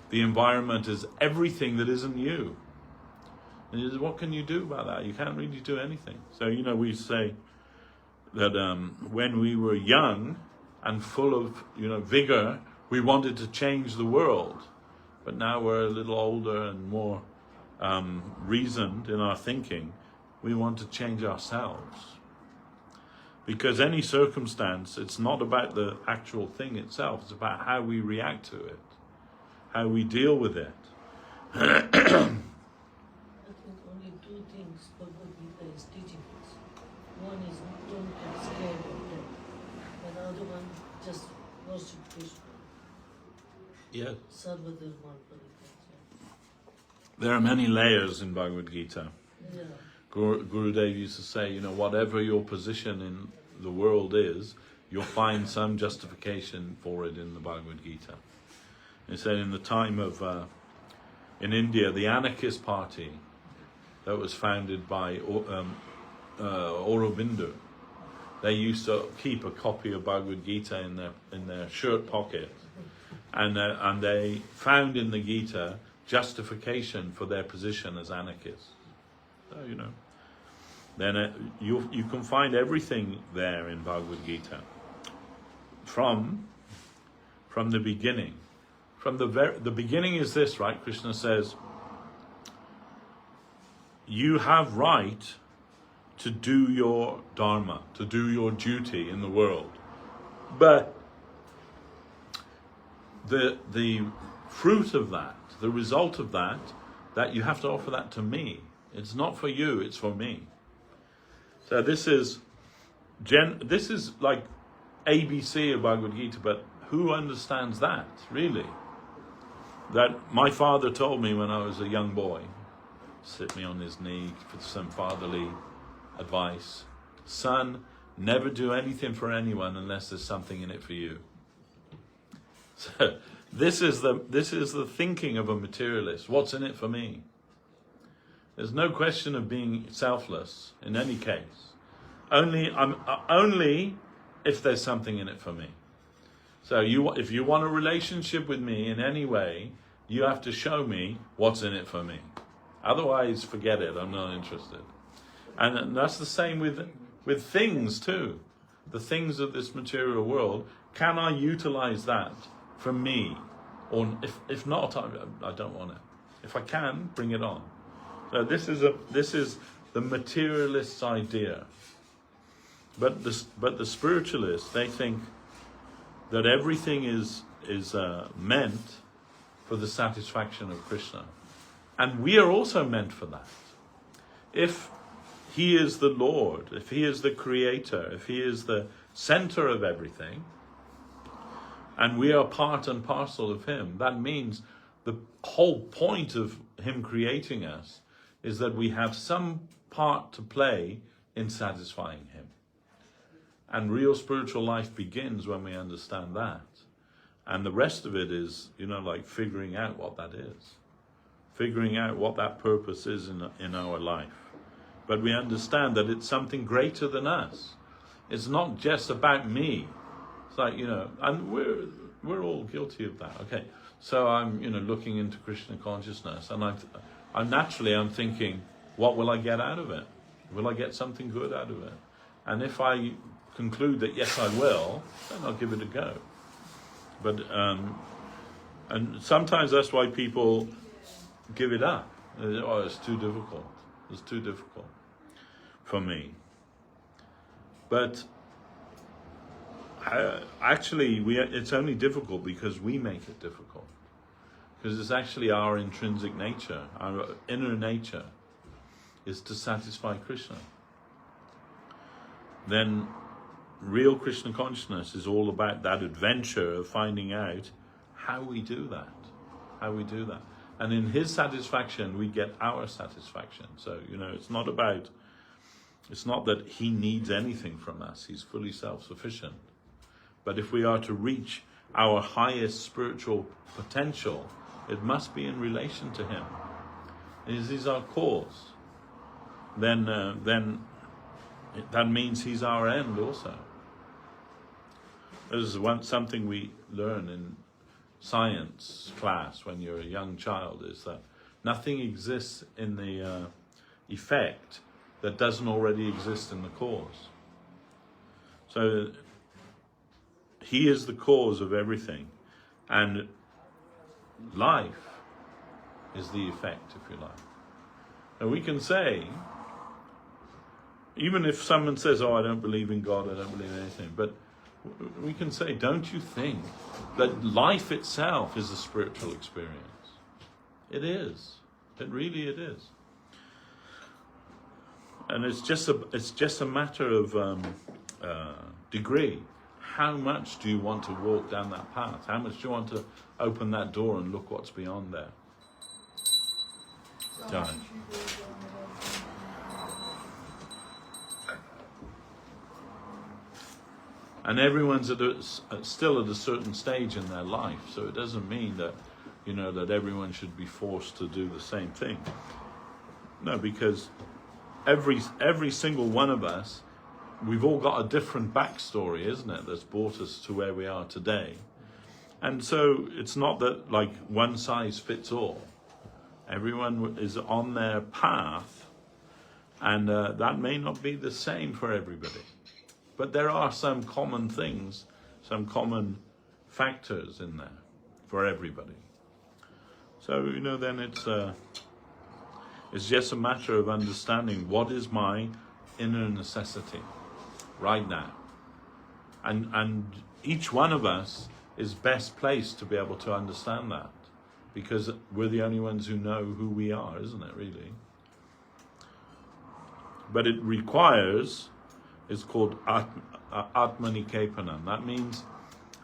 the environment is everything that isn't you. And what can you do about that? You can't really do anything. So, we say that when we were young and full of, vigor, we wanted to change the world. But now we're a little older and more reasoned in our thinking. We want to change ourselves. Because any circumstance, it's not about the actual thing itself. It's about how we react to it. How we deal with it. I think only two things Bhagavad Gita is teaching us. One is don't get scared of death. And the other one, just worship Krishna. Yes. Sarvadharman Parityajya. There are many layers in Bhagavad Gita. Yeah. Gurudev used to say, whatever your position in the world is, you'll find some justification for it in the Bhagavad Gita. He said in the time of, in India, the anarchist party that was founded by Aurobindo, they used to keep a copy of Bhagavad Gita in their shirt pocket. and they found in the Gita justification for their position as anarchists. So, then you can find everything there in Bhagavad Gita from the beginning. From the beginning is this, right? Krishna says, you have right to do your dharma, to do your duty in the world, but the fruit of that, the result of that you have to offer that to me. It's not for you, it's for me. So this is like ABC of Bhagavad Gita, but who understands that, really? That my father told me when I was a young boy, sit me on his knee for some fatherly advice. Son, never do anything for anyone unless there's something in it for you. So this is the thinking of a materialist. What's in it for me? There's no question of being selfless in any case. Only if there's something in it for me. So if you want a relationship with me in any way, you have to show me what's in it for me. Otherwise, forget it. I'm not interested. And that's the same with things too. The things of this material world. Can I utilize that for me? Or if not, I don't want it. If I can, bring it on. So this is the materialist's idea. But the spiritualists, they think that everything is meant for the satisfaction of Krishna. And we are also meant for that. If he is the Lord, if he is the creator, if he is the center of everything, and we are part and parcel of him, that means the whole point of him creating us is that we have some part to play in satisfying him. And real spiritual life begins when we understand that. And the rest of it is, like figuring out what that is. Figuring out what that purpose is in our life. But we understand that it's something greater than us. It's not just about me. It's like, and we're all guilty of that. Okay, so I'm, looking into Krishna consciousness, and I'm thinking, what will I get out of it? Will I get something good out of it? And if I conclude that yes, I will, then I'll give it a go. But and sometimes that's why people give it up. Oh, it's too difficult. It's too difficult for me. But actually, it's only difficult because we make it difficult. Because it's actually our intrinsic nature, our inner nature, is to satisfy Krishna. Then real Krishna consciousness is all about that adventure of finding out how we do that. How we do that. And in his satisfaction, we get our satisfaction. So, it's not that he needs anything from us. He's fully self-sufficient. But if we are to reach our highest spiritual potential, it must be in relation to him. He's our cause. Then that means he's our end also. This is something we learn in science class when you're a young child, is that nothing exists in the effect that doesn't already exist in the cause. So he is the cause of everything, and life is the effect, if you like. And we can say, even if someone says, oh, I don't believe in God, I don't believe in anything, but we can say, don't you think that life itself is a spiritual experience? It is. It really is. And it's just a matter of degree. How much do you want to walk down that path? How much do you want to open that door and look what's beyond there? Done. And everyone's still at a certain stage in their life, so it doesn't mean that, that everyone should be forced to do the same thing. No, because every single one of us, we've all got a different backstory, isn't it, that's brought us to where we are today. And so it's not that like one size fits all. Everyone is on their path, and that may not be the same for everybody. But there are some common things, some common factors in there for everybody. So, you know, then it's just a matter of understanding what is my inner necessity right now. And each one of us is best placed to be able to understand that, because we're the only ones who know who we are, isn't it, really? But it requires, it's called Atmanikepanam. That means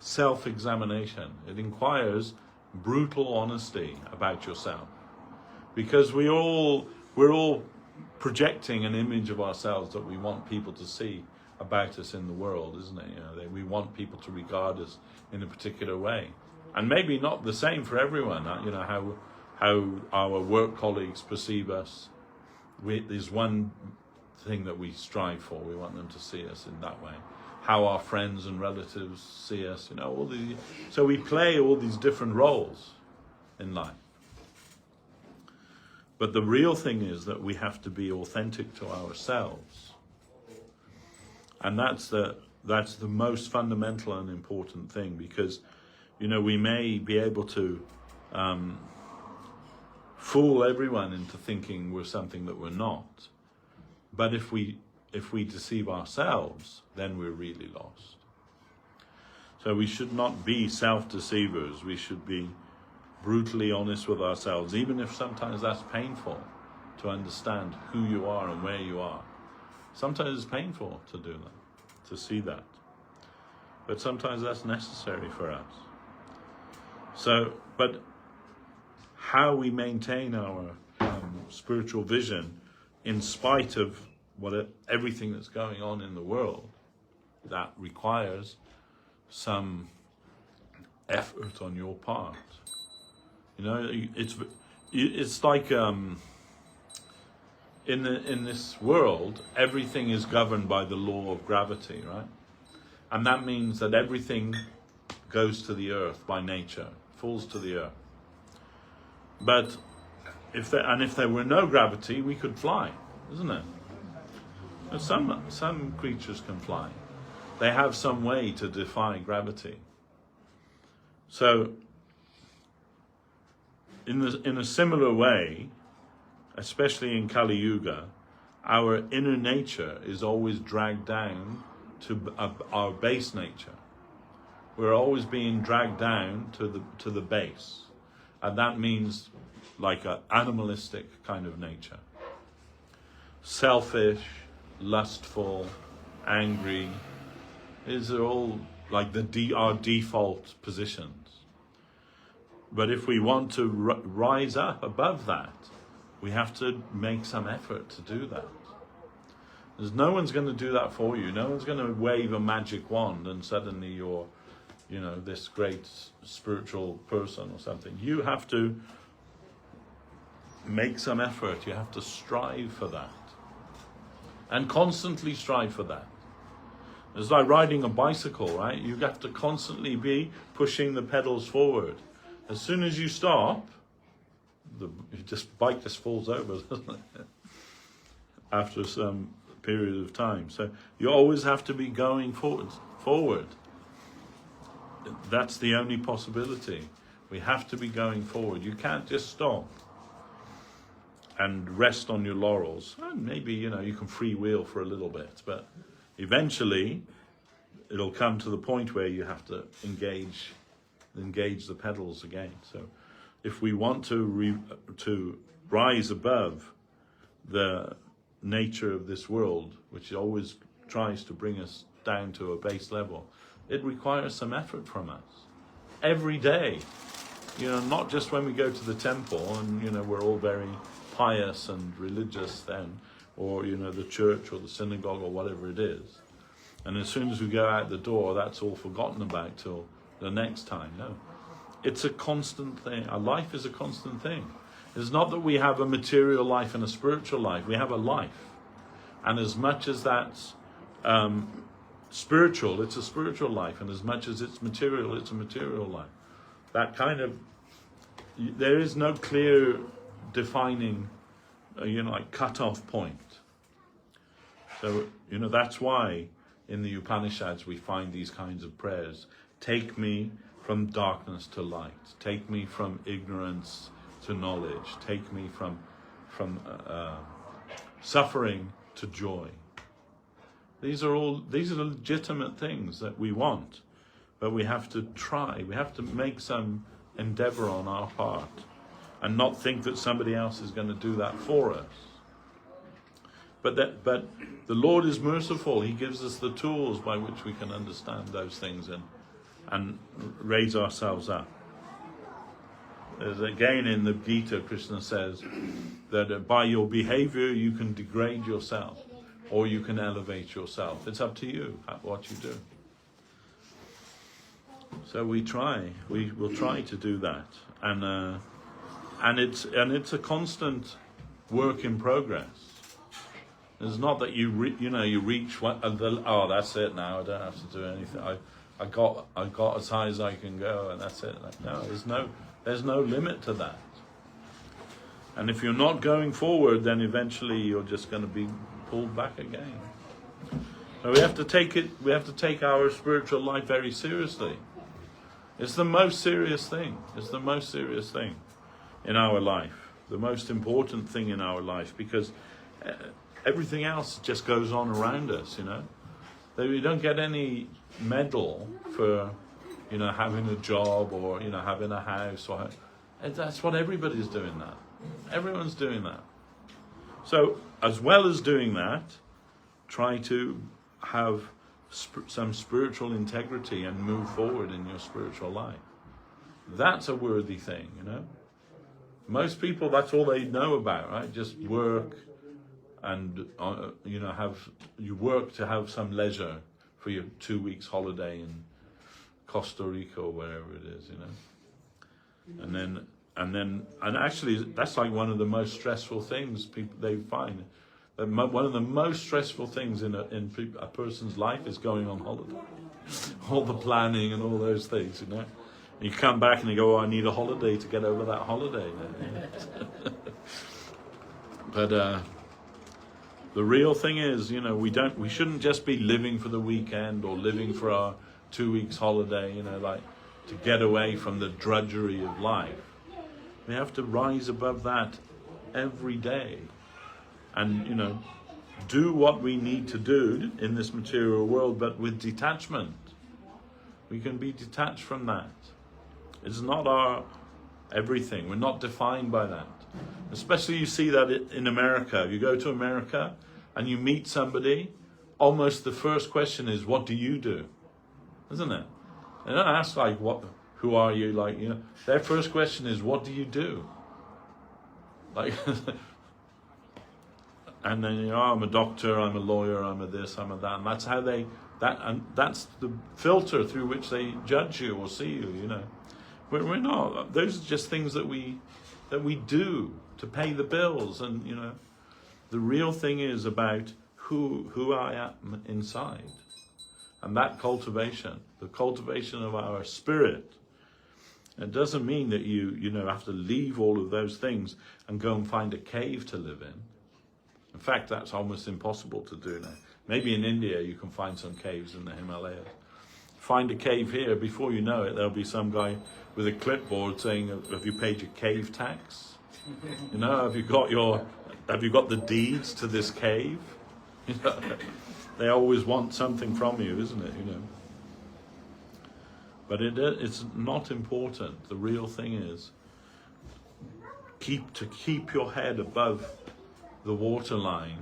self-examination. It requires brutal honesty about yourself, because we're all projecting an image of ourselves that we want people to see about us in the world, isn't it? You know, we want people to regard us in a particular way, and maybe not the same for everyone. You know, how our work colleagues perceive us. There's one thing that we strive for. We want them to see us in that way. How our friends and relatives see us, you know, so we play all these different roles in life. But the real thing is that we have to be authentic to ourselves. And that's the most fundamental and important thing, because, you know, we may be able to fool everyone into thinking we're something that we're not. But if we deceive ourselves, then we're really lost. So we should not be self-deceivers. We should be brutally honest with ourselves, even if sometimes that's painful to understand who you are and where you are. Sometimes it's painful to do that, to see that. But sometimes that's necessary for us. So, but how we maintain our spiritual vision in spite of everything that's going on in the world, that requires some effort on your part. You know, it's like in this world, everything is governed by the law of gravity, right? And that means that everything goes to the earth by nature, falls to the earth. But if there were no gravity, we could fly, isn't it? And some creatures can fly. They have some way to defy gravity. So, in a similar way, especially in Kali Yuga, our inner nature is always dragged down to our base nature. We're always being dragged down to the base, and that means like an animalistic kind of nature, selfish, lustful, angry. These are all like our default positions. But if we want to rise up above that, we have to make some effort to do that. There's no one's going to do that for you. No one's going to wave a magic wand and suddenly you're, you know, this great spiritual person or something. You have to make some effort. You have to strive for that. And constantly strive for that. It's like riding a bicycle, right? You have to constantly be pushing the pedals forward. As soon as you stop, the bike just falls over, doesn't it? After some period of time. So you always have to be going forward. That's the only possibility. We have to be going forward. You can't just stop and rest on your laurels. And maybe, you know, you can freewheel for a little bit, but eventually it'll come to the point where you have to engage the pedals again. So if we want to rise above the nature of this world, which always tries to bring us down to a base level, it requires some effort from us every day. You know, not just when we go to the temple and, you know, we're all very pious and religious then, or, you know, the church or the synagogue or whatever it is. And as soon as we go out the door, that's all forgotten about till the next time. No, it's a constant thing. Our life is a constant thing. It's not that we have a material life and a spiritual life. We have a life. And as much as that's spiritual, it's a spiritual life. And as much as it's material a material life. that kind of, there is no clear defining, like cut-off point. So, that's why in the Upanishads we find these kinds of prayers. Take me from darkness to light. Take me from ignorance to knowledge. Take me from suffering to joy. These are legitimate things that we want, but we have to try. We have to make some endeavor on our part and not think that somebody else is going to do that for us. But the Lord is merciful. He gives us the tools by which we can understand those things and raise ourselves up. There's again in the Gita, Krishna says that by your behavior you can degrade yourself or you can elevate yourself. It's up to you what you do. So we will try to do that, and it's a constant work in progress. It's not that you reach that's it now. I don't have to do anything. I got as high as I can go, and that's it. No, there's no limit to that. And if you're not going forward, then eventually you're just going to be pulled back again. So we have to take our spiritual life very seriously. It's the most serious thing. It's the most serious thing in our life. The most important thing in our life, because everything else just goes on around us, We don't get any medal for, having a job or, having a house. That's what everybody's doing that. Everyone's doing that. So, as well as doing that, try to have some spiritual integrity and move forward in your spiritual life. That's a worthy thing, Most people, that's all they know about, right? Just work and, you work to have some leisure for your 2 weeks holiday in Costa Rica or wherever it is, And actually, that's like one of the most stressful things they find. One of the most stressful things in a person's life is going on holiday. All the planning and all those things, You come back and you go, I need a holiday to get over that holiday. But the real thing is, we shouldn't just be living for the weekend or living for our 2 weeks holiday, to get away from the drudgery of life. We have to rise above that every day and, do what we need to do in this material world, but with detachment. We can be detached from that. It's not our everything. We're not defined by that. Especially you see that in America. You go to America and you meet somebody, almost the first question is, what do you do? Isn't it? They don't ask who are you? Their first question is, what do you do? And then, I'm a doctor, I'm a lawyer, I'm a this, I'm a that. And that's how that's the filter through which they judge you or see you, We're not. Those are just things that we do to pay the bills. And, the real thing is about who I am inside. And that cultivation, the cultivation of our spirit. It doesn't mean that you have to leave all of those things and go and find a cave to live in. In fact, that's almost impossible to do now. Maybe in India you can find some caves in the Himalayas. Find a cave here, before you know it, there'll be some guy with a clipboard saying, have you paid your cave tax? Have you got the deeds to this cave? They always want something from you, isn't it? But it's not important. The real thing is keep your head above the waterline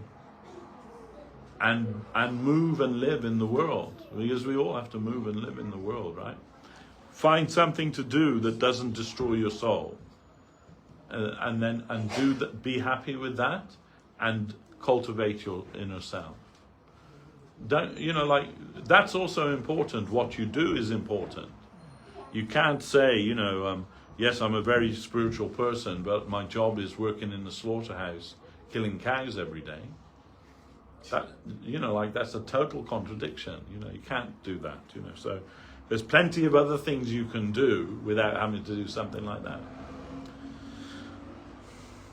and move and live in the world, because we all have to move and live in the world, right? Find something to do that doesn't destroy your soul, and do that. Be happy with that, and cultivate your inner self. Don't that's also important. What you do is important. You can't say, yes, I'm a very spiritual person, but my job is working in the slaughterhouse, killing cows every day. That, that's a total contradiction. You can't do that. So There's plenty of other things you can do without having to do something like that.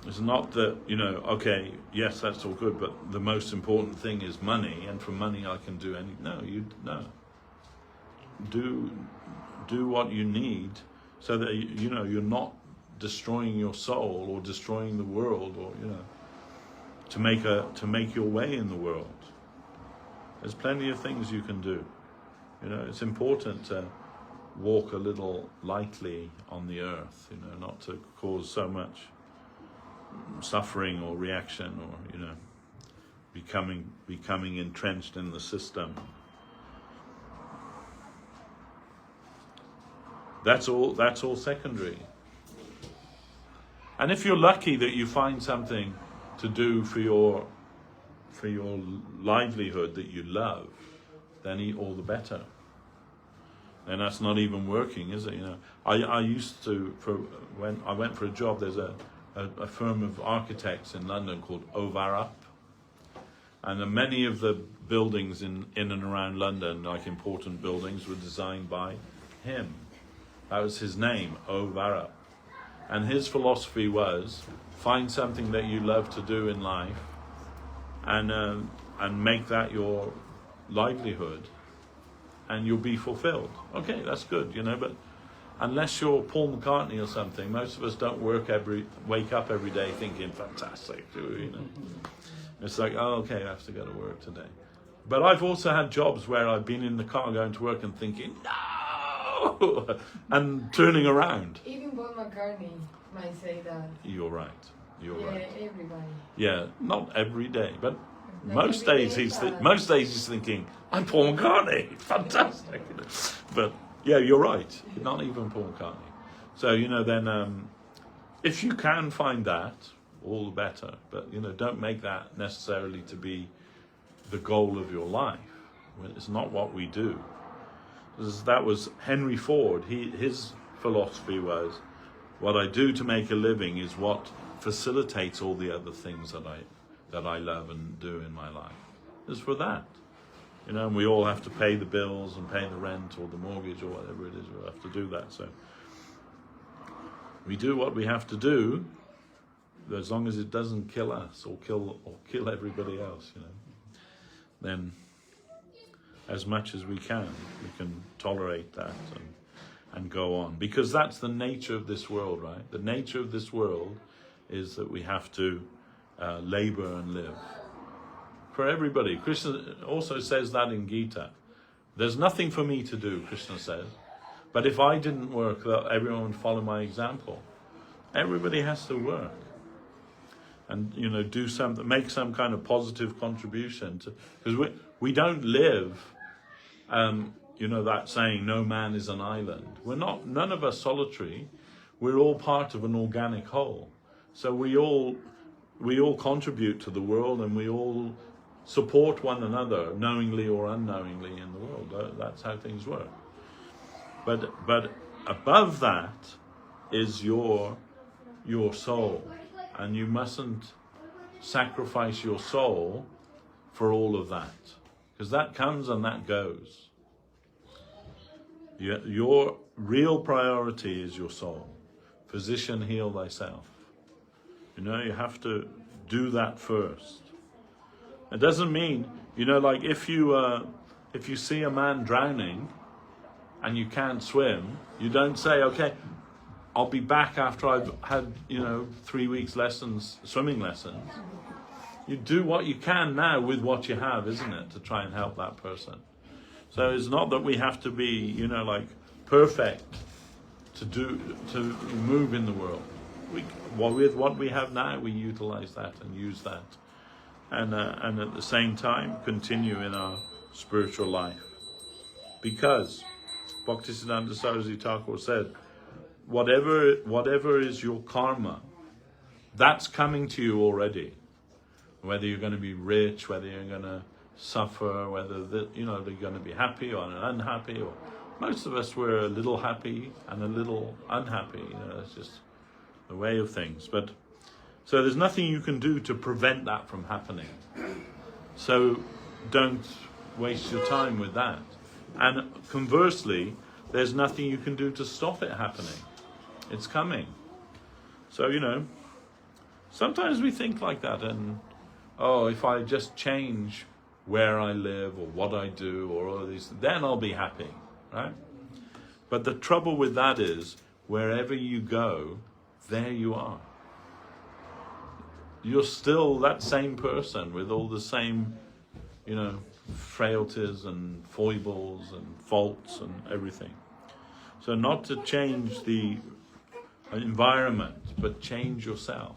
It's not that, okay, yes, that's all good, but the most important thing is money, and from money I can do anything. No. Do what you need so that, you're not destroying your soul or destroying the world, or, to make your way in the world. There's plenty of things you can do. It's important to walk a little lightly on the earth, not to cause so much suffering or reaction, or becoming entrenched in the system. That's all secondary. And if you're lucky that you find something to do for your livelihood that you love, then all the better. And that's not even working, is it? I used to, when I went for a job, there's a firm of architects in London called Ovarup, and many of the buildings in and around London, like important buildings, were designed by him. That was his name, Ovarup. And his philosophy was, find something that you love to do in life, and make that your livelihood, and you'll be fulfilled. Okay, that's good, but unless you're Paul McCartney or something, most of us don't wake up every day thinking, fantastic, It's like, oh, okay, I have to go to work today. But I've also had jobs where I've been in the car going to work and thinking, no, and turning around. Even Paul McCartney might say that. You're right. Right. Everybody. Yeah, not every day, but Like most every days day, most days he's thinking, I'm Paul McCartney, fantastic. But yeah, you're right. Not even Paul McCartney. So then, if you can find that, all the better. But don't make that necessarily to be the goal of your life. It's not what we do. That was Henry Ford. His philosophy was, what I do to make a living is what facilitates all the other things that I love and do in my life. It's for that. And we all have to pay the bills and pay the rent or the mortgage or whatever it is. We have to do that. So we do what we have to do, as long as it doesn't kill us or kill everybody else. Then, as much as we can tolerate that and go on, because that's the nature of this world, right? The nature of this world is that we have to labor and live. For everybody. Krishna also says that in Gita. There's nothing for me to do, Krishna says. But if I didn't work, everyone would follow my example. Everybody has to work. And, do something, make some kind of positive contribution. Because we don't live, that saying, no man is an island. None of us solitary. We're all part of an organic whole. So we all contribute to the world, and we all support one another, knowingly or unknowingly, in the world. That's how things work. But above that is your soul, and you mustn't sacrifice your soul for all of that, because that comes and that goes. Your real priority is your soul. Physician, heal thyself. You have to do that first. It doesn't mean, like if you see a man drowning and you can't swim, you don't say, okay, I'll be back after I've had, 3 weeks swimming lessons. You do what you can now with what you have, isn't it, to try and help that person. So it's not that we have to be, perfect to move in the world. With what we have now, we utilize that and use that. And at the same time, continue in our spiritual life. Because Bhaktisiddhanta Saraswati Thakur said, whatever is your karma, that's coming to you already. Whether you're going to be rich, whether you're going to suffer, whether they're going to be happy or unhappy. Or most of us were a little happy and a little unhappy. It's just the way of things. So there's nothing you can do to prevent that from happening. So don't waste your time with that. And conversely, there's nothing you can do to stop it happening. It's coming. So, you know, sometimes we think like that, and, oh, if I just change where I live or what I do or all of these, then I'll be happy, right? But the trouble with that is, wherever you go, there you are. You're still that same person with all the same, you know, frailties and foibles and faults and everything. So not to change the environment, but change yourself.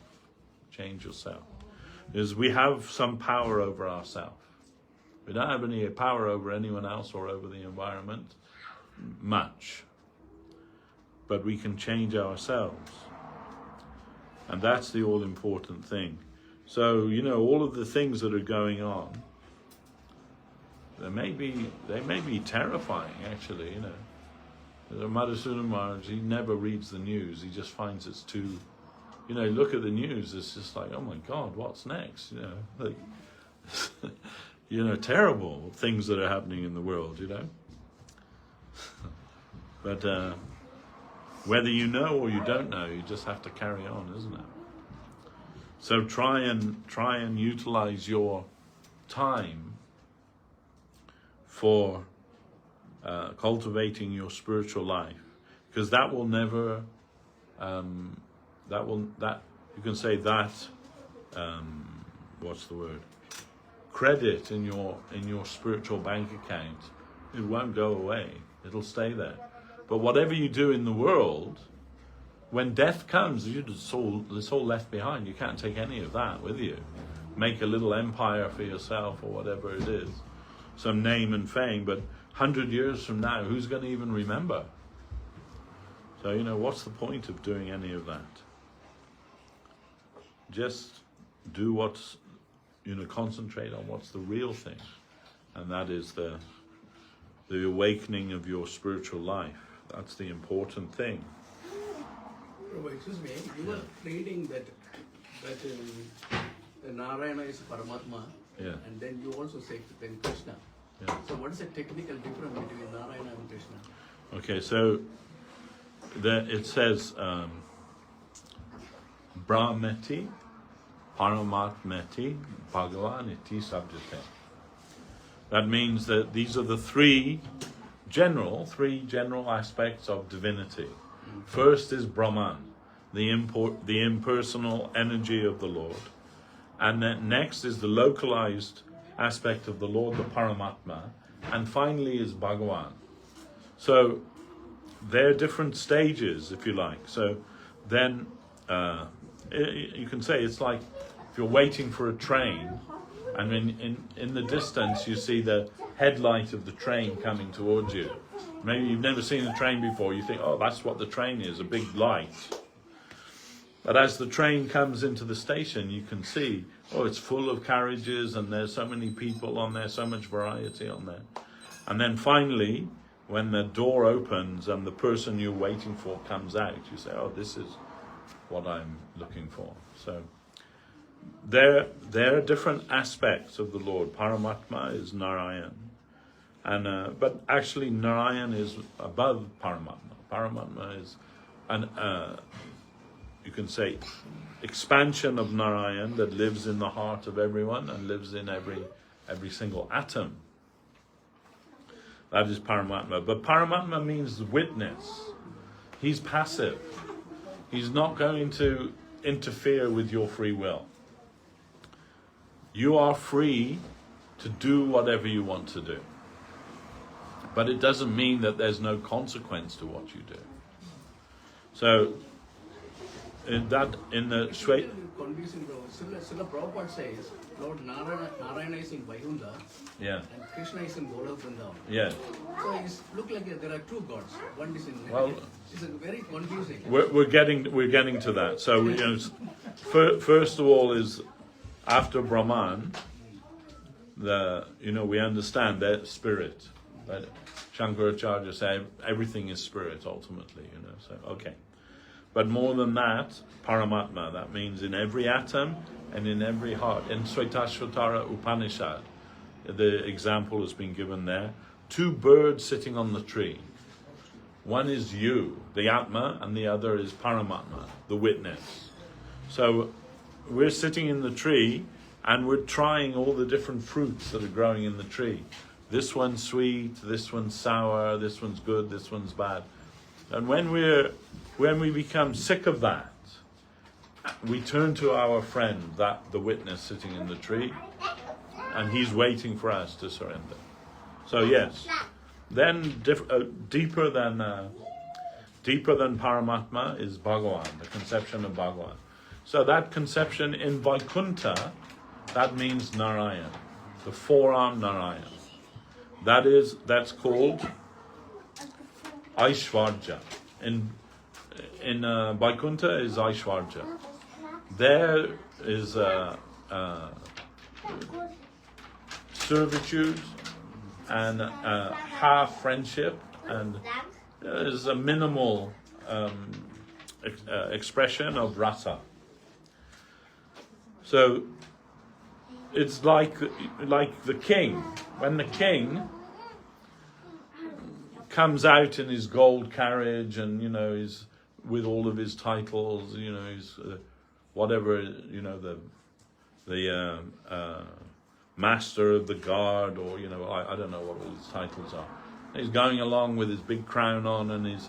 Change yourself. Because we have some power over ourselves. We don't have any power over anyone else or over the environment, much. But we can change ourselves. And that's the all-important thing. So, you know, all of the things that are going on, they may be terrifying, actually, you know. The Madhusudana Maharaj, he never reads the news. He just finds it's too, you know, look at the news, it's just like, oh my God, what's next? You know, like, you know, terrible things that are happening in the world, you know. But whether you know or you don't know, you just have to carry on, isn't it? So try and utilize your time for cultivating your spiritual life, because that will never, you can say that, what's the word? Credit in your spiritual bank account, it won't go away. It'll stay there. But whatever you do in the world, when death comes, it's all left behind. You can't take any of that with you. Make a little empire for yourself or whatever it is, some name and fame, but 100 years from now, who's going to even remember? So, you know, what's the point of doing any of that? Just do what's, you know, concentrate on what's the real thing. And that is the awakening of your spiritual life. That's the important thing. Prabhu, excuse me, you were reading that Narayana is Paramatma, Yeah. and then you also say then Krishna. Yeah. So what is the technical difference between Narayana and Krishna? Okay, so it says Brahmeti, Paramatmeti, Bhagavan iti sabjate. That means that these are the three general aspects of divinity. First is Brahman, the impersonal energy of the Lord. And then next is the localized aspect of the Lord, the Paramatma. And finally is Bhagavan. So they're different stages, if you like. So then you can say it's like if you're waiting for a train, and in the distance you see the headlight of the train coming towards you. Maybe you've never seen a train before, you think, oh, that's what the train is, a big light. But as the train comes into the station, you can see, oh, it's full of carriages and there's so many people on there, so much variety on there. And then finally, when the door opens and the person you're waiting for comes out, you say, oh, this is what I'm looking for. So there are different aspects of the Lord. Paramatma is Narayan. And but actually Narayan is above Paramatma. Paramatma is you can say expansion of Narayan that lives in the heart of everyone and lives in every single atom. That is Paramatma. But Paramatma means witness. He's passive. He's not going to interfere with your free will. You are free to do whatever you want to do. But it doesn't mean that there's no consequence to what you do. So, in the Shweta... Confusing, Srila Prabhupada says, Lord Narayana is in Vaikuntha, Yeah. and Krishna is in Golok Vrindavan. Yeah. So it looks like there are two gods. One is in... Well, it's very confusing. We're getting to that. So, you know, first of all is after Brahman, we understand that spirit. That Shankaracharya said everything is spirit ultimately, you know. So okay. But more than that, Paramatma, that means in every atom and in every heart. In Svetashvatara Upanishad, the example has been given there. two birds sitting on the tree. One is you, the Atma, and the other is Paramatma, the witness. So we're sitting in the tree and we're trying all the different fruits that are growing in the tree. This one's sweet, this one's sour, this one's good, this one's bad. And when we become sick of that, we turn to our friend, the witness sitting in the tree, and he's waiting for us to surrender. So yes, then deeper than Paramatma is Bhagavan, the conception of Bhagavan. So that conception in Vaikuntha, that means Narayan, the four-armed Narayan. That's called Aishwarja. In Vaikuntha is Aishwarja. There is servitude and half friendship, and there's a minimal expression of rasa. So it's like the king. When the king comes out in his gold carriage, and he's with all of his titles, he's whatever, the master of the guard, or I don't know what all his titles are. He's going along with his big crown on, and he's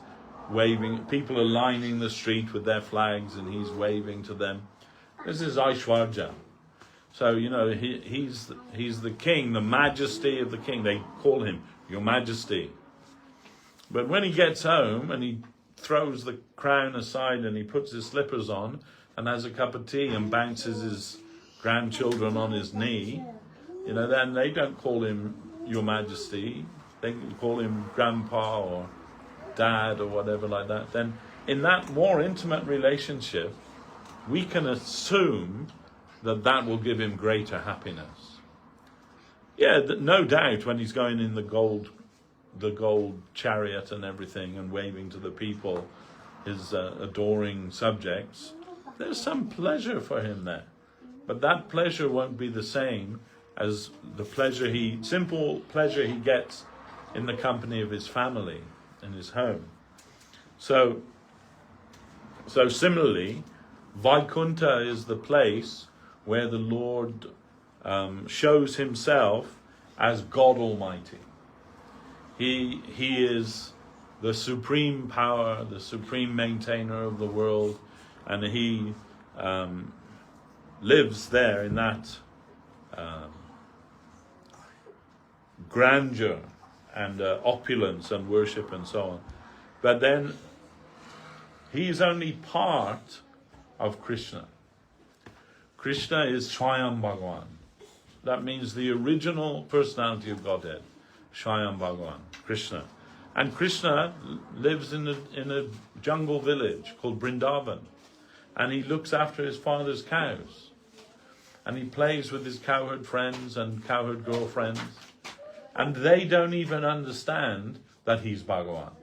waving. People are lining the street with their flags, and he's waving to them. This is Aishwarja. So he's the king, the majesty of the king. They call him Your Majesty. But when he gets home and he throws the crown aside and he puts his slippers on and has a cup of tea and bounces his grandchildren on his knee, then they don't call him Your Majesty. They call him Grandpa or Dad or whatever like that. Then in that more intimate relationship, we can assume that will give him greater happiness. Yeah, no doubt when he's going in the gold chariot and everything and waving to the people, his adoring subjects, there's some pleasure for him there. But that pleasure won't be the same as the simple pleasure he gets in the company of his family, in his home. So similarly, Vaikuntha is the place where the Lord shows himself as God Almighty. He is the supreme power, the supreme maintainer of the world, and he lives there in that grandeur and opulence and worship and so on. But then he's only part of Krishna. Krishna is Swayam Bhagavan. That means the original personality of Godhead, Swayam Bhagavan, Krishna. And Krishna lives in a jungle village called Vrindavan. And he looks after his father's cows. And he plays with his cowherd friends and cowherd girlfriends. And they don't even understand that he's Bhagavan.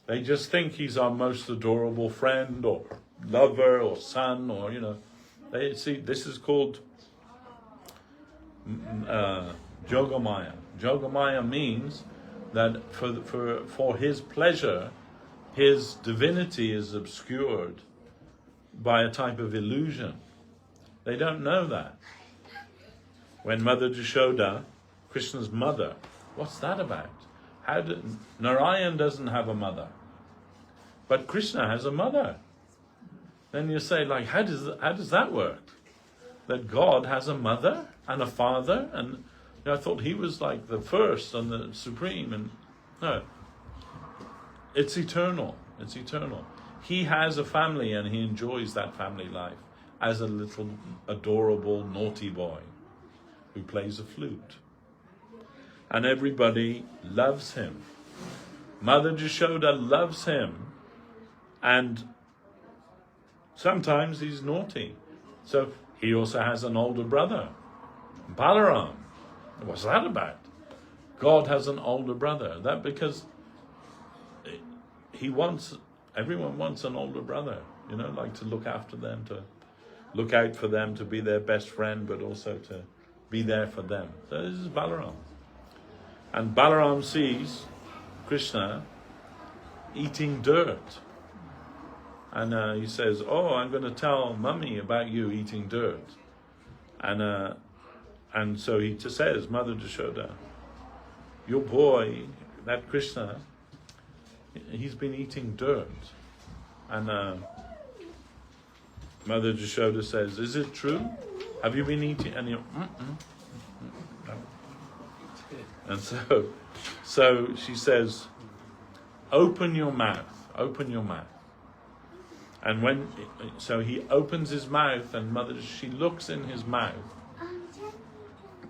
They just think he's our most adorable friend or lover or son, or they see this is called Jogamaya. Jogamaya means that for his pleasure, his divinity is obscured by a type of illusion. They don't know that. When Mother Jashoda, Krishna's mother, what's that about? Narayan doesn't have a mother, but Krishna has a mother. Then you say, how does that work? That God has a mother and a father, and I thought he was like the first and the supreme, and no. It's eternal. It's eternal. He has a family and he enjoys that family life as a little adorable naughty boy who plays a flute. And everybody loves him. Mother Jashoda loves him, and sometimes he's naughty. So he also has an older brother, Balaram. What's that about? God has an older brother. That because everyone wants an older brother, to look after them, to look out for them, to be their best friend, but also to be there for them. So this is Balaram. And Balaram sees Krishna eating dirt. And he says, oh, I'm going to tell mummy about you eating dirt. And so he says, Mother Jashoda, your boy, that Krishna, he's been eating dirt. And Mother Jashoda says, is it true? Have you been eating? And he, no. And so she says, open your mouth, open your mouth. And so he opens his mouth, and she looks in his mouth,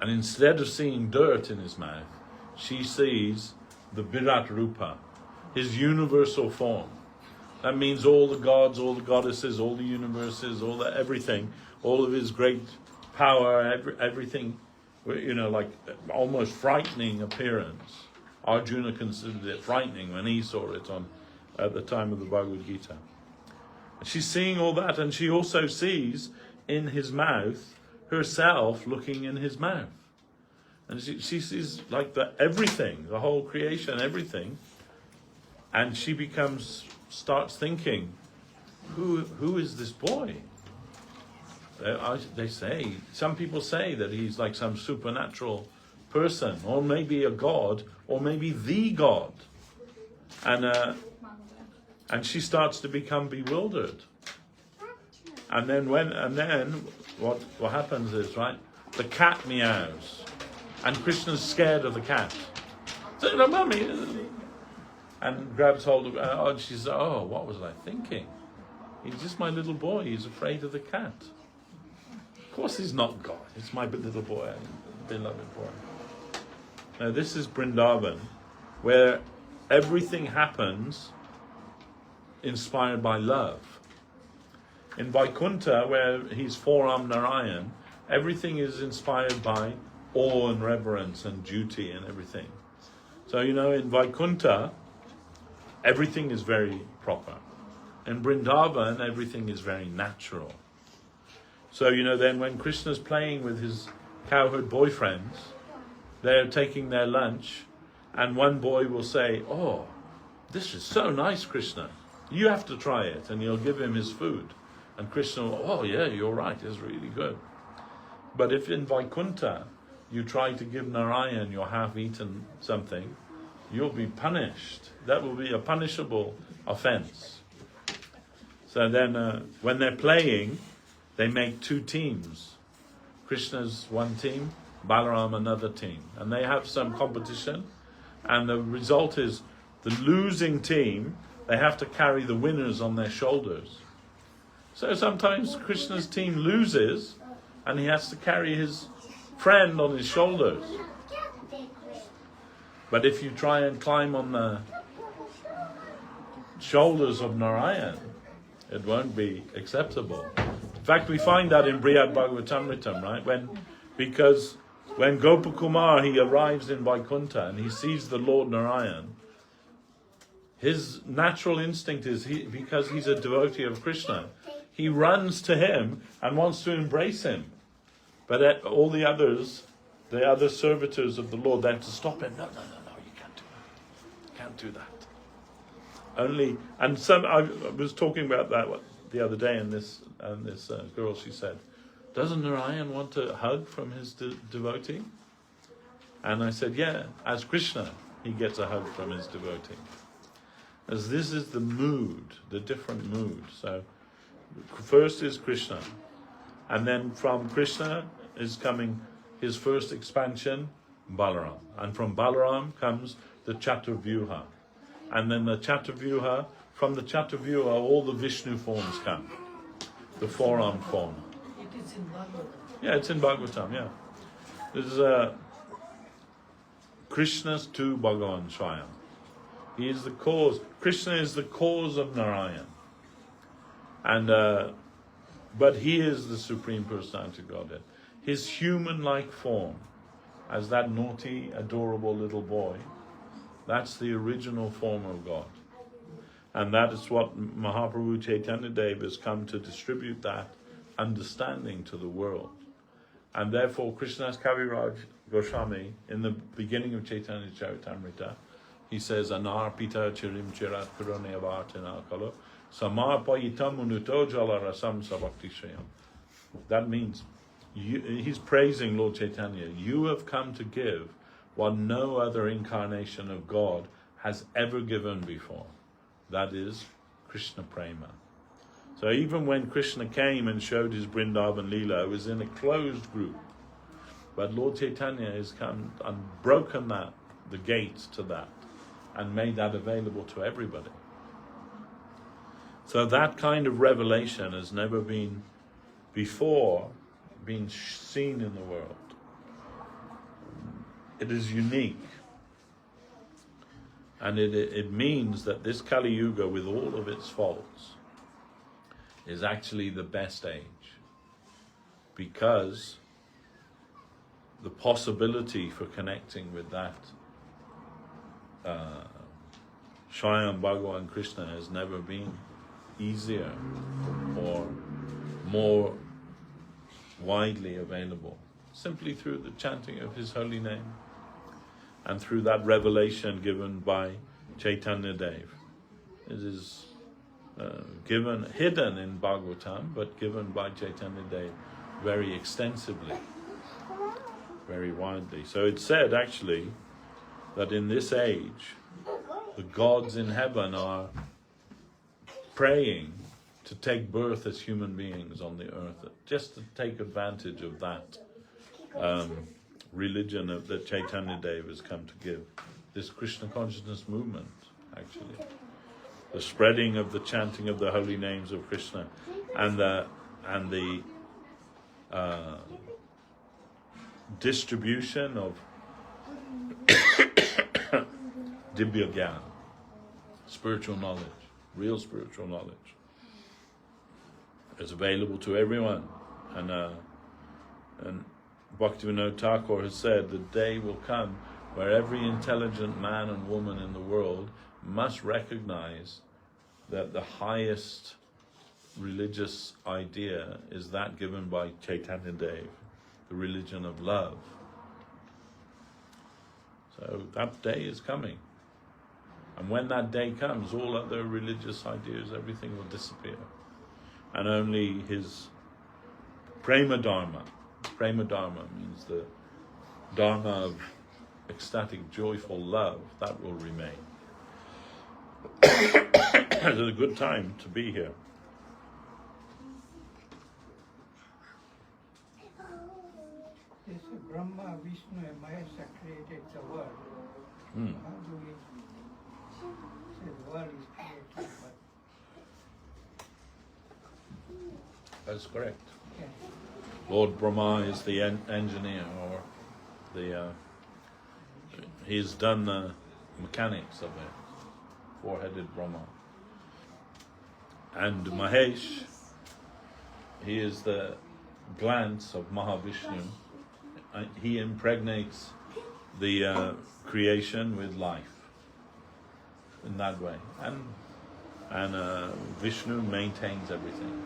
and instead of seeing dirt in his mouth, she sees the Virat Rupa, his universal form. That means all the gods, all the goddesses, all the universes, everything, all of his great power, everything, like almost frightening appearance. Arjuna considered it frightening when he saw it at the time of the Bhagavad Gita. She's seeing all that, and she also sees in his mouth herself looking in his mouth. And she sees like everything, the whole creation, everything. And she starts thinking, who is this boy? They say, some people say that he's like some supernatural person, or maybe a god, or maybe the god. And she starts to become bewildered. And then what happens is, right, the cat meows, and Krishna's scared of the cat. So, Mummy, and grabs hold of her, and she says, oh, what was I thinking? He's just my little boy, he's afraid of the cat. Of course he's not God, it's my little boy, beloved boy. Now this is Vrindavan, where everything happens inspired by love. In Vaikuntha, where he's four-armed Narayan, everything is inspired by awe and reverence and duty and everything. So, in Vaikuntha, everything is very proper. In Vrindavan, everything is very natural. So, then when Krishna's playing with his cowherd boyfriends, they're taking their lunch, and one boy will say, oh, this is so nice, Krishna. You have to try it. And he'll give him his food. And Krishna will, oh yeah, you're right, it's really good. But if in Vaikuntha you try to give Narayan your half-eaten something, you'll be punished. That will be a punishable offense. So then when they're playing, they make two teams. Krishna's one team, Balaram another team. And they have some competition. And the result is the losing team, they have to carry the winners on their shoulders. So sometimes Krishna's team loses and he has to carry his friend on his shoulders. But if you try and climb on the shoulders of Narayan, it won't be acceptable. In fact, we find that in Brihad Bhagavatamritam, right? Because when Gopakumar, he arrives in Vaikuntha and he sees the Lord Narayan, his natural instinct is, because he's a devotee of Krishna, he runs to him and wants to embrace him. But all the others, the other servitors of the Lord, they have to stop him. No, you can't do that. You can't do that. I was talking about that the other day, and this girl, she said, doesn't Narayan want a hug from his devotee? And I said, yeah, as Krishna, he gets a hug from his devotee. As this is the mood, the different mood. So first is Krishna. And then from Krishna is coming his first expansion, Balaram. And from Balaram comes the Chaturvyuha. And then from the Chaturvyuha, all the Vishnu forms come. The four-armed form. It is in Bhagavatam. Yeah, it's in Bhagavatam, yeah. This is Krishna's to Bhagavan Swayam. He is the cause. Krishna is the cause of Narayan. But he is the Supreme Personality of Godhead. His human-like form, as that naughty, adorable little boy, that's the original form of God. And that is what Mahaprabhu Chaitanya Dev has come to distribute, that understanding to the world. And therefore Krishna's Kaviraj Goswami, in the beginning of Chaitanya Charitamrita, he says, Anarpita chirim chirat kurone avartina kalo samarpayitam unuto jalarasam sabakti shriyam. That means, he's praising Lord Chaitanya. You have come to give what no other incarnation of God has ever given before. That is Krishna Prema. So even when Krishna came and showed his Vrindavan Leela, it was in a closed group. But Lord Chaitanya has come and broken the gates to that, and made that available to everybody. So that kind of revelation has never been before been seen in the world. It is unique. And it means that this Kali Yuga, with all of its faults, is actually the best age, because the possibility for connecting with that Swayam Bhagavan Krishna has never been easier or more widely available, simply through the chanting of his holy name and through that revelation given by Chaitanya Dev. It is hidden in Bhagavatam, but given by Chaitanya Dev very extensively, very widely. So it's said actually that in this age, the gods in heaven are praying to take birth as human beings on the earth, just to take advantage of that religion that Chaitanya Dev has come to give. This Krishna consciousness movement, actually. The spreading of the chanting of the holy names of Krishna, and the distribution of Dibya Gyan, spiritual knowledge, real spiritual knowledge, is available to everyone. And Bhaktivinoda Thakur has said the day will come where every intelligent man and woman in the world must recognize that the highest religious idea is that given by Chaitanya Dev, the religion of love. So that day is coming. And when that day comes, all other religious ideas, everything will disappear. And only his Prema Dharma. Prema Dharma means the Dharma of ecstatic, joyful love, that will remain. It's a good time to be here. This Brahma, Vishnu, and Mahesha created the world. How do we say the world is created? That's correct. Yeah. Lord Brahma is the engineer, or he's done the mechanics of it. Four-headed Brahma. And Mahesh, he is the glance of Mahavishnu. He impregnates the creation with life in that way. And Vishnu maintains everything.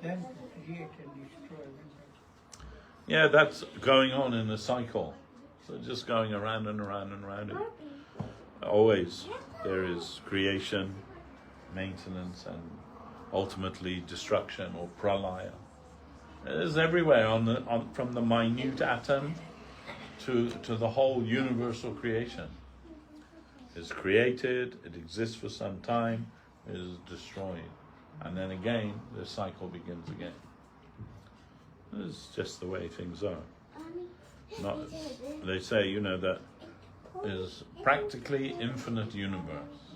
Then create and destroy. Yeah, that's going on in a cycle. So just going around and around and around it. Always there is creation, maintenance, and ultimately destruction or pralaya. It is everywhere, from the minute atom to the whole universal creation. It's created, it exists for some time, it is destroyed. And then again, the cycle begins again. It's just the way things are. They say, that is practically infinite universe.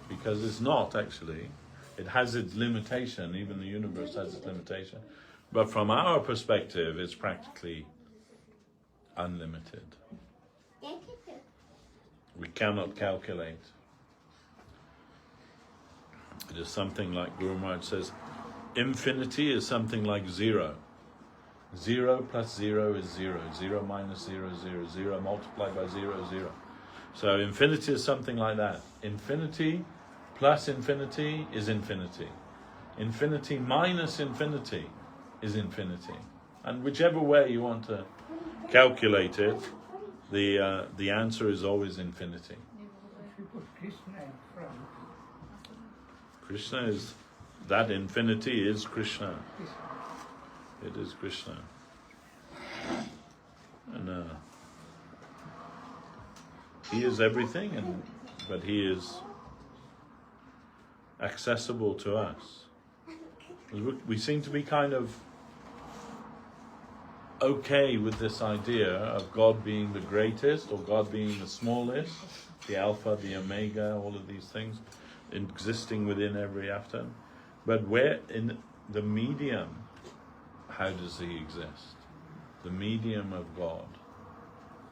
Because it's not actually. It has its limitation, even the universe has its limitation. But from our perspective, it's practically unlimited. We cannot calculate. It is something like Guru Maharaj says, infinity is something like zero. 0 plus 0 is 0. 0 minus 0 is 0. 0 multiplied by 0 is 0. So infinity is something like that. Infinity plus infinity is infinity. Infinity minus infinity is infinity. And whichever way you want to calculate it, the answer is always infinity. If you put Krishna in front, Krishna is, that infinity is Krishna. Krishna. It is Krishna. And he is everything, but he is accessible to us. We seem to be kind of okay with this idea of God being the greatest or God being the smallest, the Alpha, the Omega, all of these things existing within every atom. But where in the medium, how does he exist? The medium of God,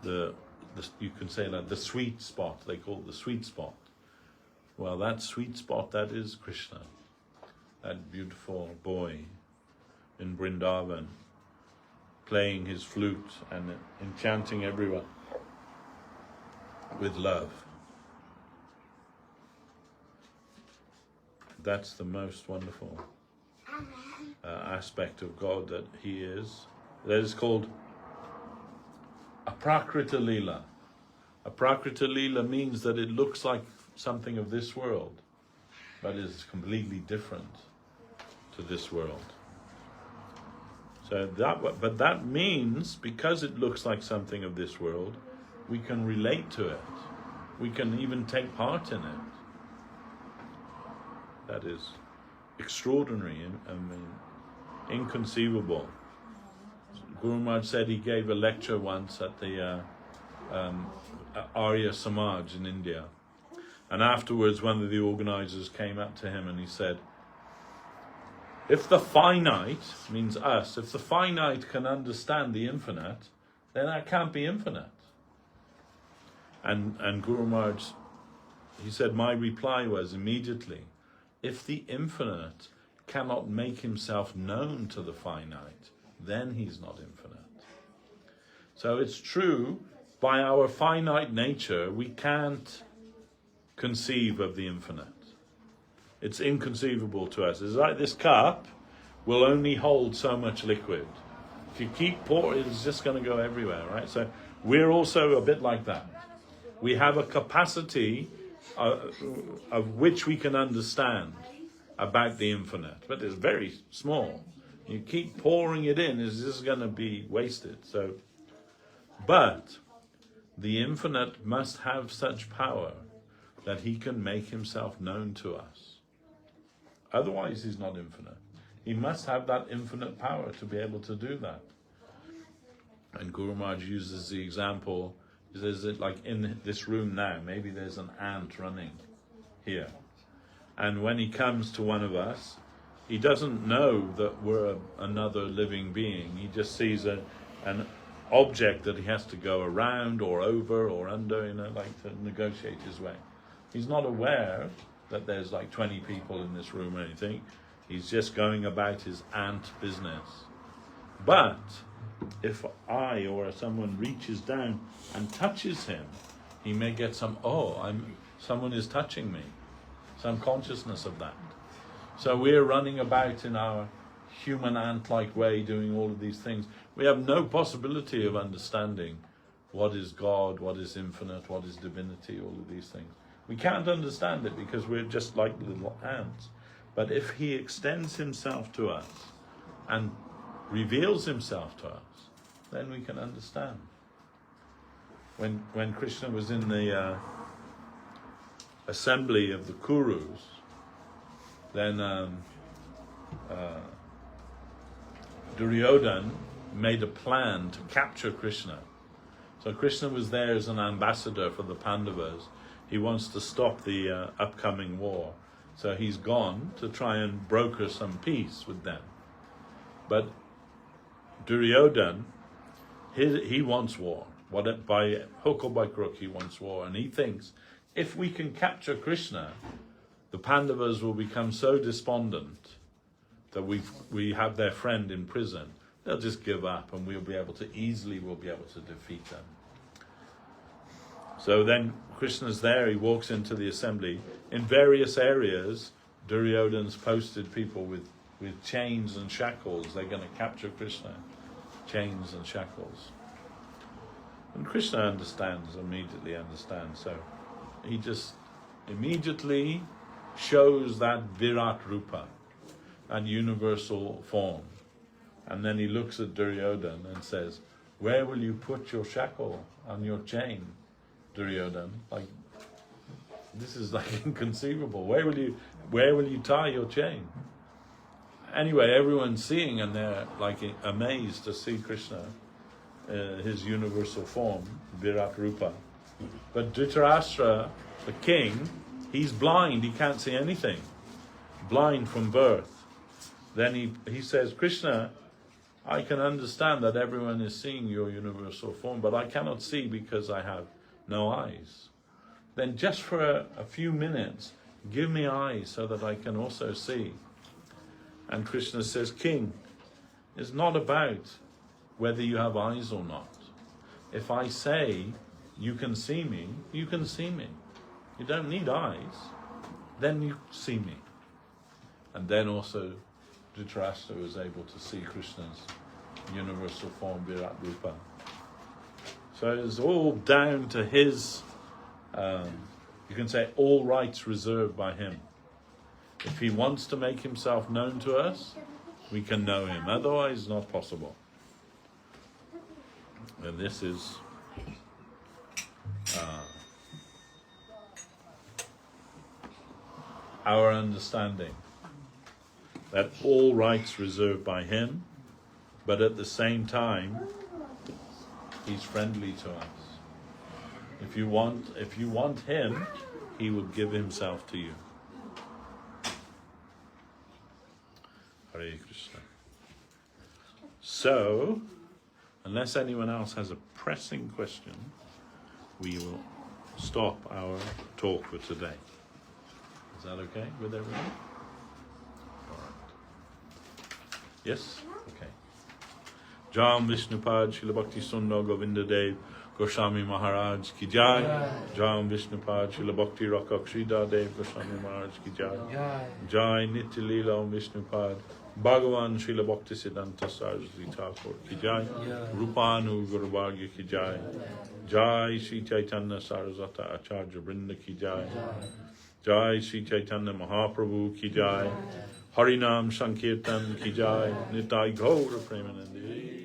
you can say that the sweet spot, they call it the sweet spot. Well, that sweet spot, that is Krishna, that beautiful boy in Vrindavan, playing his flute and enchanting everyone with love. That's the most wonderful aspect of God that he is. That is called Aprakrita Leela. Aprakrita Leela means that it looks like something of this world, but is completely different to this world. So that means, because it looks like something of this world, we can relate to it. We can even take part in it. That is extraordinary, inconceivable. Guru Maharaj said he gave a lecture once at the Arya Samaj in India. And afterwards, one of the organizers came up to him and he said, if the finite, means us, if the finite can understand the infinite, then that can't be infinite. And Guru Maharaj, he said, my reply was immediately, if the infinite cannot make himself known to the finite, then he's not infinite. So it's true, by our finite nature, we can't conceive of the infinite. It's inconceivable to us. It's like this cup will only hold so much liquid. If you keep pouring, it's just going to go everywhere, right? So we're also a bit like that. We have a capacity of which we can understand about the infinite, but it's very small. You keep pouring it in, it's just going to be wasted. So, but the infinite must have such power that he can make himself known to us. Otherwise, he's not infinite. He must have that infinite power to be able to do that. And Guru Maharaj uses the example, he says that like in this room now, maybe there's an ant running here. And when he comes to one of us, he doesn't know that we're another living being. He just sees an object that he has to go around or over or under, like to negotiate his way. He's not aware that there's like 20 people in this room or anything. He's just going about his ant business. But if I or someone reaches down and touches him, he may get someone is touching me, some consciousness of that. So we're running about in our human ant-like way, doing all of these things. We have no possibility of understanding what is God, what is infinite, what is divinity, all of these things. We can't understand it because we're just like little ants. But if he extends himself to us and reveals himself to us, then we can understand. When Krishna was in the assembly of the Kurus, then Duryodhana made a plan to capture Krishna. So Krishna was there as an ambassador for the Pandavas. He wants to stop the upcoming war. So he's gone to try and broker some peace with them. But Duryodhana, he wants war. By hook or by crook, he wants war. And he thinks, if we can capture Krishna, the Pandavas will become so despondent that we have their friend in prison. They'll just give up and we'll be able to defeat them. So then Krishna's there, he walks into the assembly. In various areas, Duryodhana's posted people with chains and shackles. They're going to capture Krishna. Chains and shackles. And Krishna immediately understands. So he just immediately shows that Virat Rupa, that universal form. And then he looks at Duryodhana and says, where will you put your shackle and your chain, Duryodhana? Like, this is like inconceivable. Where will you tie your chain? Anyway, everyone's seeing and they're like amazed to see Krishna, his universal form, Virat Rupa. But Dhritarashtra, the king, he's blind, he can't see anything. Blind from birth. Then he says, Krishna, I can understand that everyone is seeing your universal form, but I cannot see because I have no eyes. Then just for a few minutes, give me eyes so that I can also see. And Krishna says, King, it's not about whether you have eyes or not. If I say you can see me, you can see me. You don't need eyes, then you see me. And then also Dhritarashtra was able to see Krishna's universal form, Virat Rupa. So it's all down to his, you can say, all rights reserved by him. If he wants to make himself known to us, we can know him. Otherwise, not possible. And this is our understanding, that all rights reserved by him, but at the same time, he's friendly to us. If you want him, he will give himself to you. Hare Krishna. So, unless anyone else has a pressing question, we will stop our talk for today. Is that okay with everyone? All right. Yes? Okay. Jam Vishnupad Srila Bhakti Sundar Govinda Dev Goswami Maharaj ki jai. Jam Vishnupad Srila Bhakti Rakshak Sridhar Dev Goswami Maharaj ki jai. Jai Nitya Leela Vishnupad Bhagavan Srila Bhakti Siddhanta Saraswati Thakur ki jai. Rupanu Guru Bhagya ki jai. Jai Sri Chaitanya Saraswata Acharya Vrinda ki jai. Jai Sri Chaitanya Mahaprabhu ki jai. Harinam Sankirtan ki jai. Nitai Gaura Premanandi.